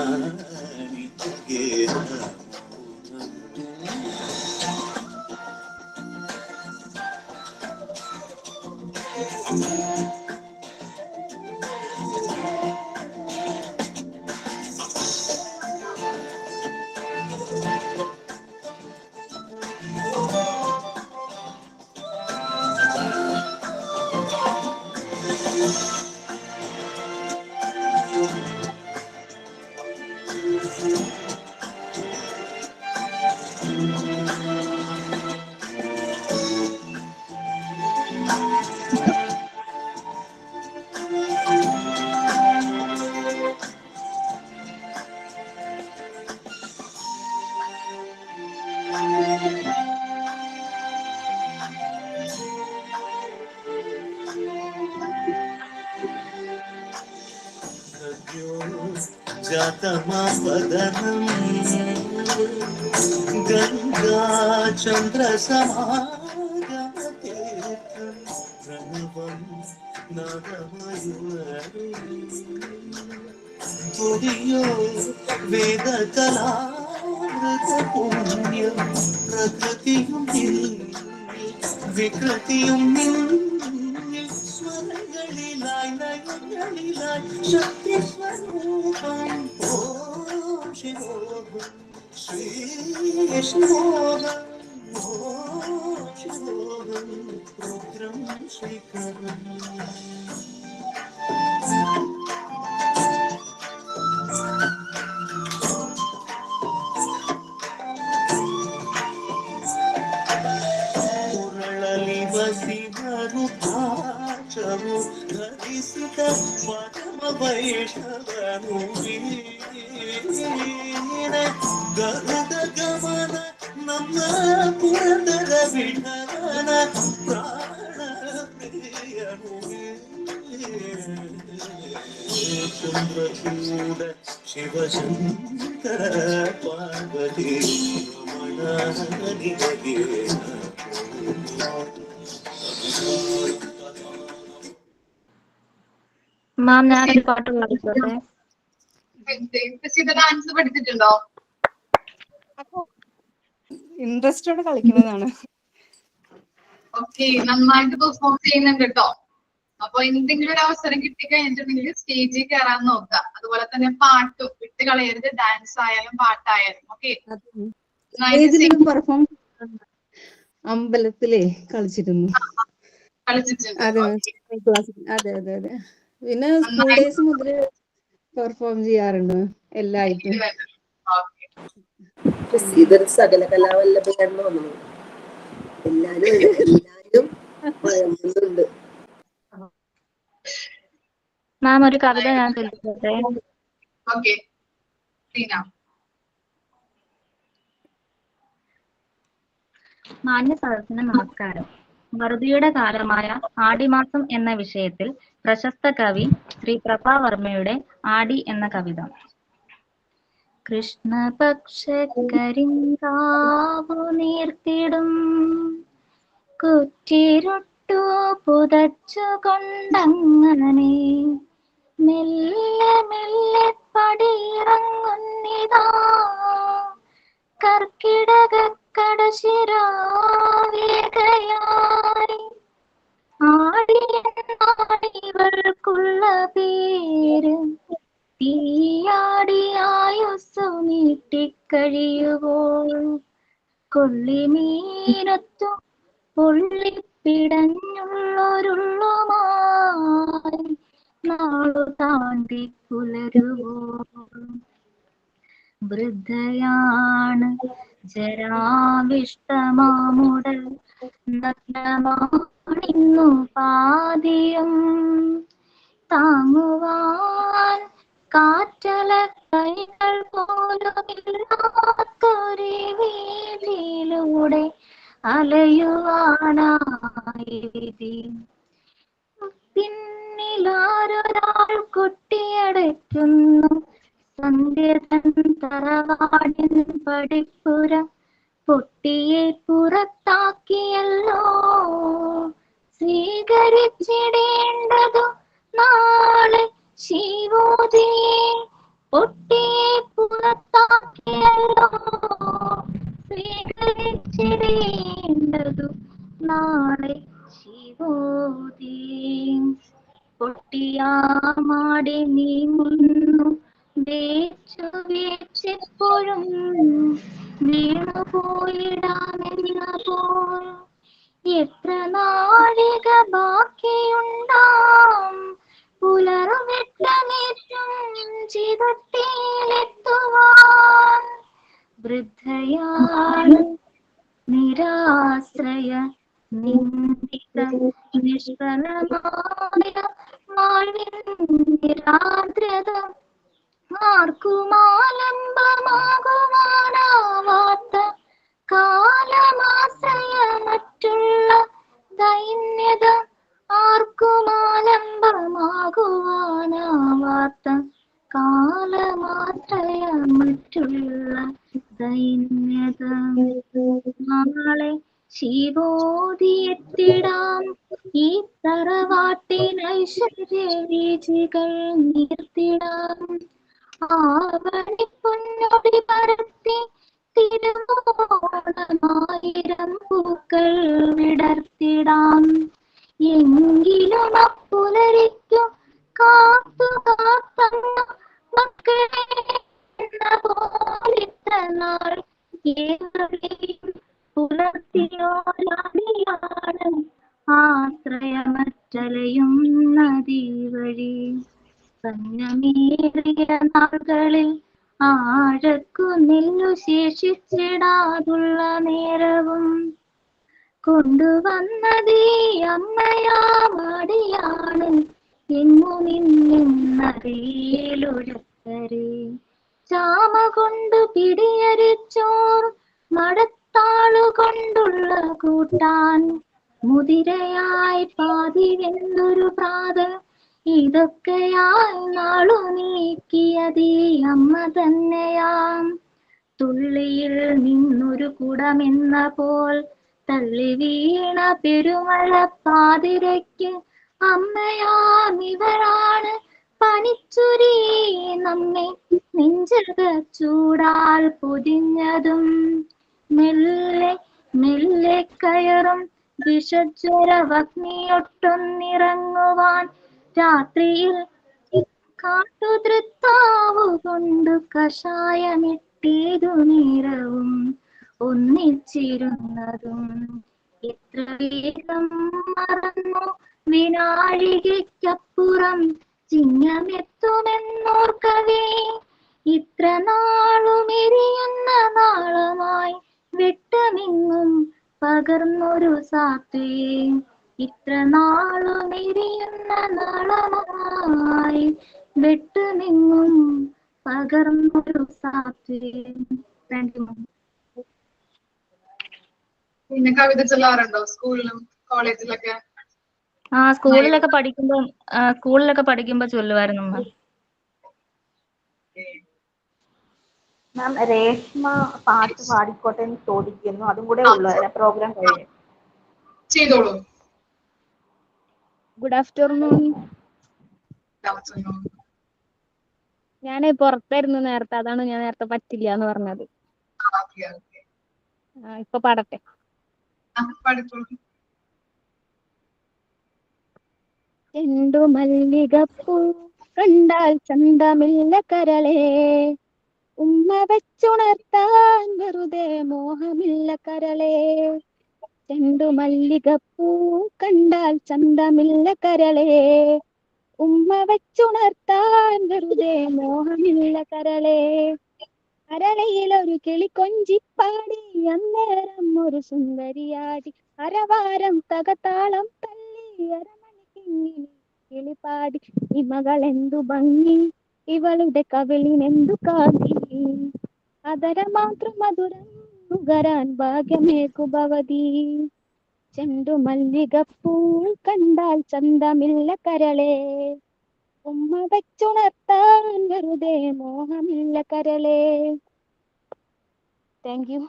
जातमावदनं गंगा चंद्र समागमतीर्थं प्रणवं नादमयूरं तुदियो वेदकलामृतपुण्यं प्रकृतियुं विकृतियुं स्वरங்களிലായി നയങ്ങളിലായി ശക്തി സ്വരൂപം ഓം ശിവോഹം ശ്രീ ശിവോഹം ഓം ശിവോഹം രുദ്രം ശ്രീകരം ಉರಳಲಿ ಬಸಿದರು ಭಾಷವು ಧರಿಸಿದ ಪರಮ ವೈಷ್ಣವನು ಗರುಡ ಗಮನ ನಮ್ಮ ಪುರದರ ವಿಠಲನ ಪ್ರಾಣ ಪ್ರಿಯನು ಚಂದ್ರಚೂಡ ಶಿವಶಂಕರ ಪಾರ್ವತಿ ರಮಣ ನಿಮಗೆ മാം ഞാനൊരു പാട്ട് പാടിക്കോട്ടെ? ഡാൻസ് പഠിച്ചിട്ടുണ്ടോ? ഇൻട്രസ്റ്റോടെ കളിക്കുന്നതാണ്. ഓക്കെ, നന്നായിട്ട് പെർഫോം ചെയ്യുന്നുണ്ട് കേട്ടോ. അപ്പൊ എന്തെങ്കിലും ഒരു അവസരം കിട്ടിക്കഴിഞ്ഞിട്ടുണ്ടെങ്കിൽ സ്റ്റേജിൽ കയറാൻ നോക്കുക. അതുപോലെ തന്നെ പാട്ടും വിട്ട് കളയരുത്, ഡാൻസ് ആയാലും പാട്ടായാലും. ഓക്കെ, അമ്പലത്തിലേ കളിച്ചിരുന്നു. അതെ അതെ അതെ അതെ. പിന്നെ സ്കൂൾ ഡേയ്സ് മുതൽ പെർഫോം ചെയ്യാറുണ്ട് എല്ലായിട്ടും. ഇതൊരു സകല കലാവല്ലഭയാണെന്ന് തോന്നുന്നു. എല്ലാരും വഴങ്ങുന്നുണ്ട്. മാം ഒരു കവിത ഞാൻ ചൊല്ലിക്കോട്ടെ? ഓക്കെ, മാന്യ സദസ്സിന് നമസ്കാരം. വറുതിയുടെ കാലമായ ആടിമാസം എന്ന വിഷയത്തിൽ പ്രശസ്ത കവി ശ്രീ പ്രഭാവർമ്മയുടെ ആടി എന്ന കവിത. കൃഷ്ണപക്ഷ കരിങ്കാവു നീർത്തിടും കുറ്റിരുട്ടു പുതച്ചുകൊണ്ടങ്ങനെ മെല്ലെ മെല്ലെ പടിയിറങ്ങുന്നിതാ കർക്കിടക കടശിരാവേഗയായി. ആടിയെന്നാടിവൾക്കുള്ള പേര് തീയാടി ആയുസ്സു നീട്ടിക്കഴിയുമ്പോൾ കൊള്ളിമീനത്തു പൊള്ളിപ്പിടഞ്ഞുള്ളൊരുള്ളുമായി നാളു താണ്ടി പുലരുവോളം വൃദ്ധയാണ് ജരാവിഷ്ടമാമുടൽ നഗ്നമാണിന്നു പാതിയും താങ്ങുവാൻ കാറ്റല കൈകൾ പോലുമില്ലാത്തൊരു വീതിയിലൂടെ അലയുവാനായി വിധി പിന്നിലാരൊരാൾ കൊട്ടിയടയ്ക്കുന്നു സന്ധ്യതൻ തറവാടിൻ പടിപ്പുര പൊട്ടിയെ പുറത്താക്കിയല്ലോ സ്വീകരിച്ചിടേണ്ടതു നാളെ ശിവോദിയെ പൊട്ടിയെ പുറത്താക്കിയല്ലോ സ്വീകരിച്ചിടേണ്ടതു നാളെ ശിവോദിയെ പൊട്ടിയാമാടി നീങ്ങുന്നു വേച്ചു വേച്ചെപ്പോഴും വീണുപോയിടാമെന്ന പോൽ എത്ര നാഴിക ബാക്കിയുണ്ടാം പുലർവെട്ടമേറ്റും ചിതട്ടിയിലെത്തുവാൻ വൃദ്ധയാണ് നിരാശ്രയ നിന്ദിത നിഷ്ഫലമായ വാഴ്വിൻ നിരാദ്രത ആർക്കുമാലംബമാകുവാനാവാത്ത കാലമാശ്രയ മറ്റുള്ള ദൈന്യത ആർക്കുമാലംബമാകുവാനാവാത്ത കാലമാശ്രയ മറ്റുള്ള ദൈന്യത നാളെ ശിവോദിയെത്തിടാം ഈ തറവാട്ടിനൈശ്വര്യ വീചികൾ നീർത്തിടാം ആവണി പൊന്നൊടി പരത്തി തിരുവോണമായിരം പൂക്കൾ വിടർത്തിടാം എങ്കിലും അപ്പുലരിക്കു കാത്തു കാത്തന്ന മക്കളെ എന്ന പോലിത്ത നാൾ ഏവരെയും പുലർത്തിയോലാണ് ആശ്രയമറ്റലയും നദി വഴി സന്നമേറിയ നാളുകളിൽ ആഴക്കു നെല്ലു ശേഷിച്ചിടാതുള്ള നേരവും കൊണ്ടുവന്നതീ അമ്മയാമടിയാണ് എങ്ങു നിന്നറിയിലൊഴുക്കരെ ചാമ കൊണ്ട് പിടിയരിച്ചോർ മടത്താളുകൊണ്ടുള്ള കൂട്ടാൻ മുതിരയായി പാതി വെന്തൊരു പ്രാത ഇതൊക്കെയായി നാളു നീക്കിയതീ അമ്മ തന്നെയാം തുള്ളിയിൽ നിന്നൊരു കുടമെന്ന പോൽ തള്ളി വീണ പെരുമഴ പാതിരയ്ക്ക് അമ്മയാം ഇവരാണ് പനിച്ചുരി നമ്മെ നെഞ്ചക ചൂടാൽ പൊതിഞ്ഞതും മെല്ലെ മെല്ലെ കയറും വിഷജ്വരവഗ്നിയൊട്ടൊന്നിറങ്ങുവാൻ രാത്രിയിൽ കാട്ടുതൃത്താവു കൊണ്ട് കഷായമിട്ടേതു നേരവും ഒന്നിച്ചിരുന്നതും എത്ര വേഗം മറന്നു വിനാഴികയ്ക്കപ്പുറം ചിങ്ങമെത്തുമെന്നോർക്കവേ ഇത്ര നാളുമെരിയുന്ന നാളമായി വെട്ടമിങ്ങും പകർന്നൊരു സാത്വേ ഇത്ര നാളുമെരിയുന്ന നാളമായി വെട്ടമിങ്ങും പകർന്നൊരു സാത്വേ. Thank you. പിന്നെ കവിത ചൊല്ലാറുണ്ടോ സ്കൂളിലും കോളേജിലൊക്കെ? സ്കൂളിലൊക്കെ പഠിക്കുമ്പോ ചൊല്ലുമായിരുന്നു മാം. മാം രേഷ്മ പാട്ട് പാടിക്കോട്ടെ എന്ന് ചോദിക്കുന്നു. അതും കൂടെ ഉള്ളു പ്രോഗ്രാം കഴിഞ്ഞു. ചെയ്തോളൂ. Good afternoon. ഞാൻ പുറത്തായിരുന്നു നേരത്തെ, അതാണ് ഞാൻ നേരത്തെ പറ്റില്ല എന്ന് പറഞ്ഞത്. ഇപ്പൊ പാടട്ടെ. ചെണ്ടു മല്ലികപ്പൂ കണ്ടാൽ ചന്തമില്ല കരളേ, ഉമ്മ വെച്ചുണർത്താൻ വെറുതെ മോഹമില്ല കരളേ. ചെണ്ടു മല്ലികപ്പൂ കണ്ടാൽ ചന്തമില്ല കരളേ, ഉമ്മ വെച്ചുണർത്താൻ വെറുതെ മോഹമില്ല കരളെ. കരളയിലൊരു കിളി കൊഞ്ചിപ്പാടി അന്നേരം ഒരു സുന്ദരിയാടി. അരവാരം തകതാളം തല്ലി അരമണിക്കിങ്ങിണി കിളിപ്പാടി. ഇമകളെന്തു ഭംഗി ഇവളുടെ കവിളിനെന്തു കാന്തി. അതര മാത്രം മധുരം നുകരാൻ ഭാഗ്യമേകു ഭവതി. ചെണ്ടു മല്ലികപ്പൂ കണ്ടാൽ ചന്തമില്ല കരളെ. ഉമ്മ വെച്ചുണർത്താൻ വെറുതെ മോഹമില്ല കരളെ. Thank you.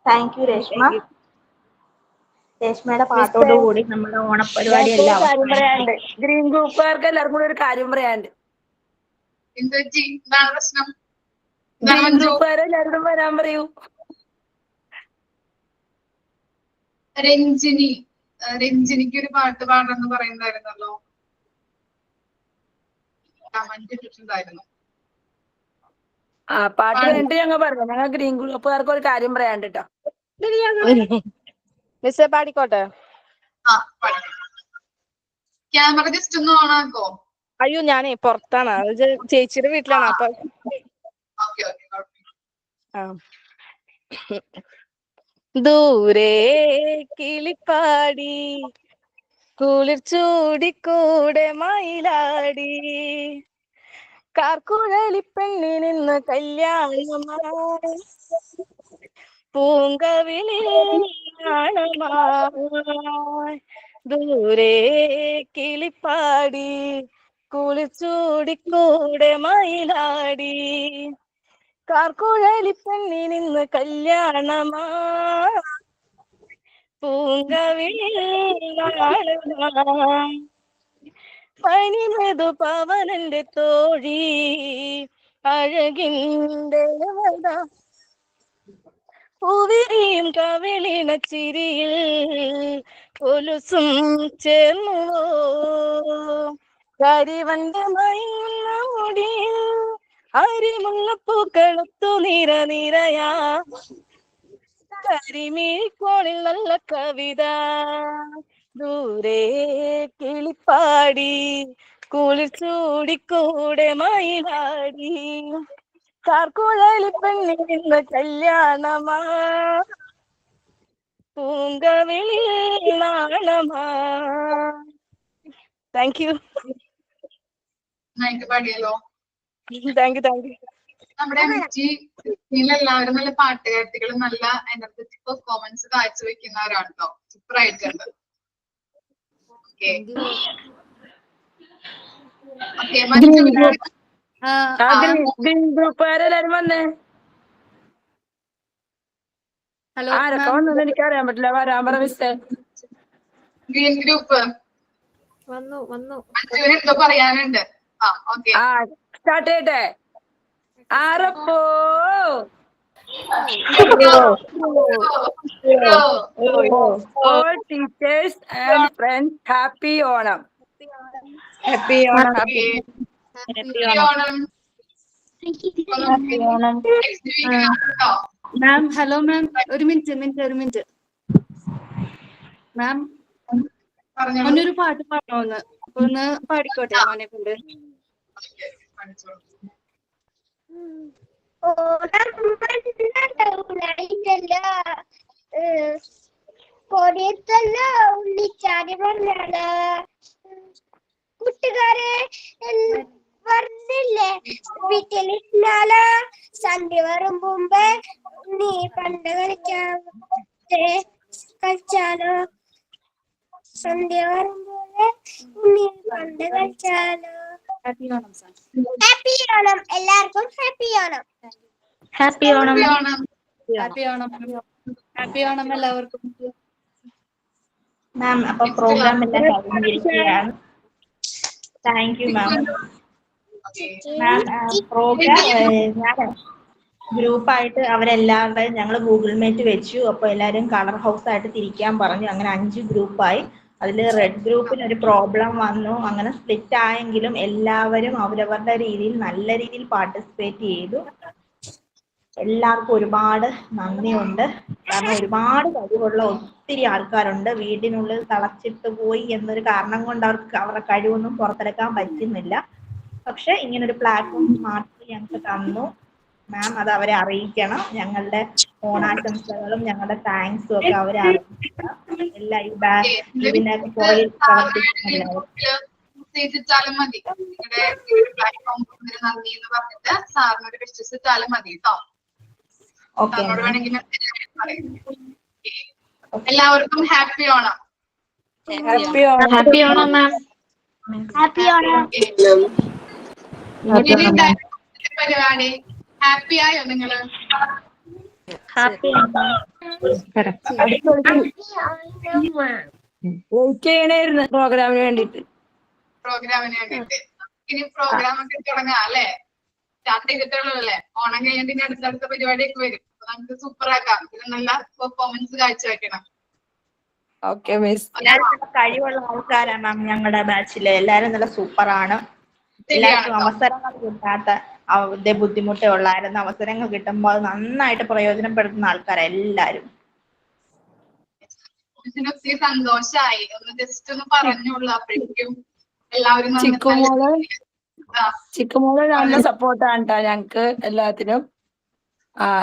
Thank you Reshma. രേഷ്മയുടെ പാട്ടോടുകൂടി നമ്മുടെ ഓണപരിപാടി എല്ലാം കാര്യം പറയാനുണ്ട്. ഗ്രീൻ ഗ്രൂപ്പുകാർക്ക് എല്ലാവർക്കും കൂടി ഒരു കാര്യം പറയാനുണ്ട്. ഗ്രീൻ ഗ്രൂപ്പുകാരെ എല്ലാവരോടും വരാൻ പറയൂ. രഞ്ജിനിക്ക് ഒരു പാട്ട് പാടണമെന്ന് പറയുന്നുണ്ടായിരുന്നല്ലോ. കമന്റ് ഇട്ടിട്ടുണ്ടായിരുന്നു. ആ പാട്ട് കഴിഞ്ഞിട്ട് ഞങ്ങൾ പറഞ്ഞു. ഞങ്ങൾ ഗ്രീൻ ഗ്രൂപ്പുകാർക്ക് ഒരു കാര്യം പറയാനുണ്ട് കേട്ടോ. മിസ്സേ പാടിക്കോട്ടെ. ക്യാമറ ജസ്റ്റ് ഒന്ന് ഓൺ ആക്കോ. അയ്യോ ഞാനേ പുറത്താണ്, അത് ചേച്ചിയുടെ വീട്ടിലാണ്. അപ്പൊ ദൂരെ കിളിപ്പാടി കുളിർ ചൂടിക്കൂടെ മയിലാടി. കാർക്കുഴലിപ്പെണ്ണിനിന്ന് കല്യാണമായി പൂങ്കവിളിയാണമായി. ദൂരെ കിളിപ്പാടി കുളിർ ചൂടിക്കൂടെ മയിലാടി. കാർക്കുഴലിപ്പെണ്ണിനിന്ന് കല്യാണമായി പൂങ്കവിളിയാണമായി. പനിമൃദു പവനന്റെ തോഴി അഴകിന്റെ പൂവിരിയും കവിളിന ചിരിയിൽ ഒലുസും ചേർന്നുവോ. കരിവന്റെ മയുന്ന മുടിയിൽ അരിമുല്ലപ്പൂക്കളൊത്തു നിര നിരയാ. കരിമീഴിക്കോണിൽ നല്ല കവിത. ദൂരെ കിളിപ്പാടി കുളിർ ചൂടിക്കൂടെ മയിലാടി. കാർക്കുഴലിപ്പെണ്ണിന്ന് കല്യാണമാ പൂങ്കവിളിയാണമാ. Thank you. പാടിയല്ലോ. Thank you thank you. നമ്മുടെ എല്ലാവരും നല്ല പാട്ടുകാർത്തികളും നല്ല എനർജറ്റിക് പെർഫോമൻസ് കാഴ്ചവെക്കുന്നവരാണ് കേട്ടോ. സൂപ്പർ ആയിട്ടുണ്ട്. ഗ്രൂപ്പുകാരെല്ലാരും വന്നേ. ആരൊക്കെ വന്നെന്ന് എനിക്കറിയാൻ പറ്റില്ല. വരാൻ പറ മിസ്സേ. ഗ്രീൻ ഗ്രൂപ്പ് വന്നു. എന്തോ പറയാനുണ്ട്. സ്റ്റാർട്ട് ചെയ്യട്ടെ. ആരപ്പോ all teachers and friends, happy Onam. Happy Onam. Ma'am hello ma'am, ഒരു മിനിറ്റ് മാം. മോനൊരു പാട്ട് പാടണോന്ന്, അപ്പൊ ഒന്ന് പാടിക്കോട്ടെ മോനെ കൊണ്ട്. കൊടിയത്തല്ല ഉള്ളിച്ചാടി പറഞ്ഞാല് കൂട്ടുകാരെ പറഞ്ഞില്ലേ വീട്ടിലിരുന്നാല് സന്ധ്യ വരും മുമ്പേ നീ പണ്ട് കളിച്ചാലോ. സന്ധ്യ വരുമ്പോലെ നീ പണ്ട് കളിച്ചാലോ. ഹാപ്പി ഓണം എല്ലാവർക്കും. Happy Onam. Happy Onam. Happy Onam എല്ലാവർക്കും. മാം അപ്പൊ പ്രോഗ്രാം എല്ലാം കഴിഞ്ഞിരിക്കുകയാണ്. Thank you ma'am. Ma'am program ഞാൻ ഗ്രൂപ്പായിട്ട് അവരെല്ലാവരുടെയും ഞങ്ങൾ ഗൂഗിൾ മീറ്റ് വെച്ചു. അപ്പോൾ എല്ലാവരും കളർ ഹൗസ് ആയിട്ട് തിരിക്കാൻ പറഞ്ഞു. അങ്ങനെ 5 ഗ്രൂപ്പായി. അതിൽ റെഡ് ഗ്രൂപ്പിന് ഒരു പ്രോബ്ലം വന്നു. അങ്ങനെ സ്പ്ലിറ്റ് ആയെങ്കിലും എല്ലാവരും അവരവരുടെ രീതിയിൽ നല്ല രീതിയിൽ പാർട്ടിസിപ്പേറ്റ് ചെയ്തു. എല്ലാവർക്കും ഒരുപാട് നന്ദിയുണ്ട്. കാരണം ഒരുപാട് കഴിവുള്ള ഒത്തിരി ആൾക്കാരുണ്ട്. വീടിനുള്ളിൽ തളച്ചിട്ട് പോയി എന്നൊരു കാരണം കൊണ്ട് അവരുടെ കഴിവൊന്നും പുറത്തെടുക്കാൻ പറ്റുന്നില്ല. പക്ഷെ ഇങ്ങനൊരു പ്ലാറ്റ്ഫോം സ്മാർട്ട് ഞങ്ങൾക്ക് തന്നു. മാം അത് അവരെ അറിയിക്കണം. ഞങ്ങളുടെ ഓണാശംസകളും ഞങ്ങളുടെ താങ്ക്സും ഒക്കെ അവരെ അറിയിക്കണം. എല്ലാ ഇതിനകത്ത് പുറകിൽ പ്രവർത്തിക്കുന്നില്ല. ചെയ്തിട്ടാലും മതി. നിങ്ങളുടെ പ്ലാറ്റ്ഫോം നന്ദി എന്ന് പറഞ്ഞിട്ട് സാറിനൊരു വിശ്വസിച്ച് ഇട്ടാലും മതി കേട്ടോ. സാറിനോട് വേണമെങ്കിൽ എല്ലാവർക്കും ഹാപ്പി ഓണം. ഹാപ്പി ഓണം മാം. ഹാപ്പി ഓണം. പരിപാടി ഹാപ്പി ആയോ നിങ്ങള്? ചെയ്യണായിരുന്നു പ്രോഗ്രാമിന് വേണ്ടിട്ട്. ഇനി പ്രോഗ്രാം ഒക്കെ തുടങ്ങാം അല്ലേ? സ്റ്റാർട്ട് ചെയ്തിട്ടുള്ളതല്ലേ? ഓണം കഴിഞ്ഞിട്ട് ഇനി അടുത്തടുത്ത പരിപാടിയൊക്കെ വരും. അപ്പൊ നമുക്ക് സൂപ്പർ ആക്കാം. ഇതിന് നല്ല പെർഫോമൻസ് കാഴ്ചവെക്കണം. Okay miss. കഴിവുള്ള ആൾക്കാരാണ് മാം ഞങ്ങളുടെ ബാച്ചില്. എല്ലാരും നല്ല സൂപ്പറാണ്. എല്ലാവർക്കും അവസരങ്ങൾ കിട്ടാത്ത ബുദ്ധിമുട്ടേ ഉള്ളായിരുന്നു. അവസരങ്ങൾ കിട്ടുമ്പോൾ അത് നന്നായിട്ട് പ്രയോജനപ്പെടുത്തുന്ന ആൾക്കാരാണ് എല്ലാരും. ഒത്തിരി സന്തോഷായി. ഒന്ന് ജസ്റ്റ് ഒന്ന് പറഞ്ഞോളൂ. അപ്പോഴേക്കും എല്ലാവരും ചിക്കുമോള് നല്ല സപ്പോർട്ടാണ് കേട്ടോ ഞങ്ങക്ക് എല്ലാത്തിനും.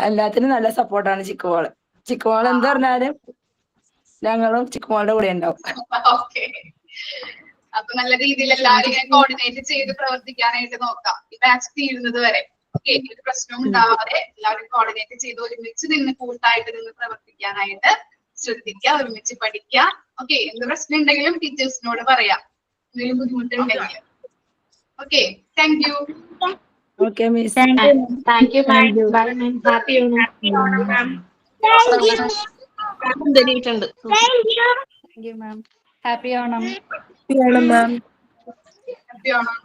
എല്ലാത്തിനും നല്ല സപ്പോർട്ടാണ് ചിക്കുമോള്. ചിക്കുമോള് എന്ത് പറഞ്ഞാലും ഞങ്ങളും ചിക്കുമോളുടെ കൂടെ ഉണ്ടാവും. അപ്പൊ നല്ല രീതിയിൽ എല്ലാവരും കോർഡിനേറ്റ് ചെയ്ത് പ്രവർത്തിക്കാനായിട്ട് നോക്കാം. ഈ ബാച്ച് തീരുന്നത് വരെ ഒരു പ്രശ്നവും ഉണ്ടാവാതെ എല്ലാവരും കോർഡിനേറ്റ് ചെയ്ത് ഒരുമിച്ച് നിന്ന് കൂട്ടായിട്ട് നിന്ന് പ്രവർത്തിക്കാനായിട്ട് ശ്രദ്ധിക്കുക. ഒരുമിച്ച് പഠിക്കുക. ഓക്കെ, എന്ത് പ്രശ്നം ഉണ്ടെങ്കിലും ടീച്ചേഴ്സിനോട് പറയാം. എന്തെങ്കിലും ബുദ്ധിമുട്ടുണ്ടെങ്കിൽ. Okay, thank you. Okay miss. Thank you ma'am. By ma'am. Happy Onam ma'am. Thank you. Ma'am. Happy Onam. Happy Onam. Happy Onam.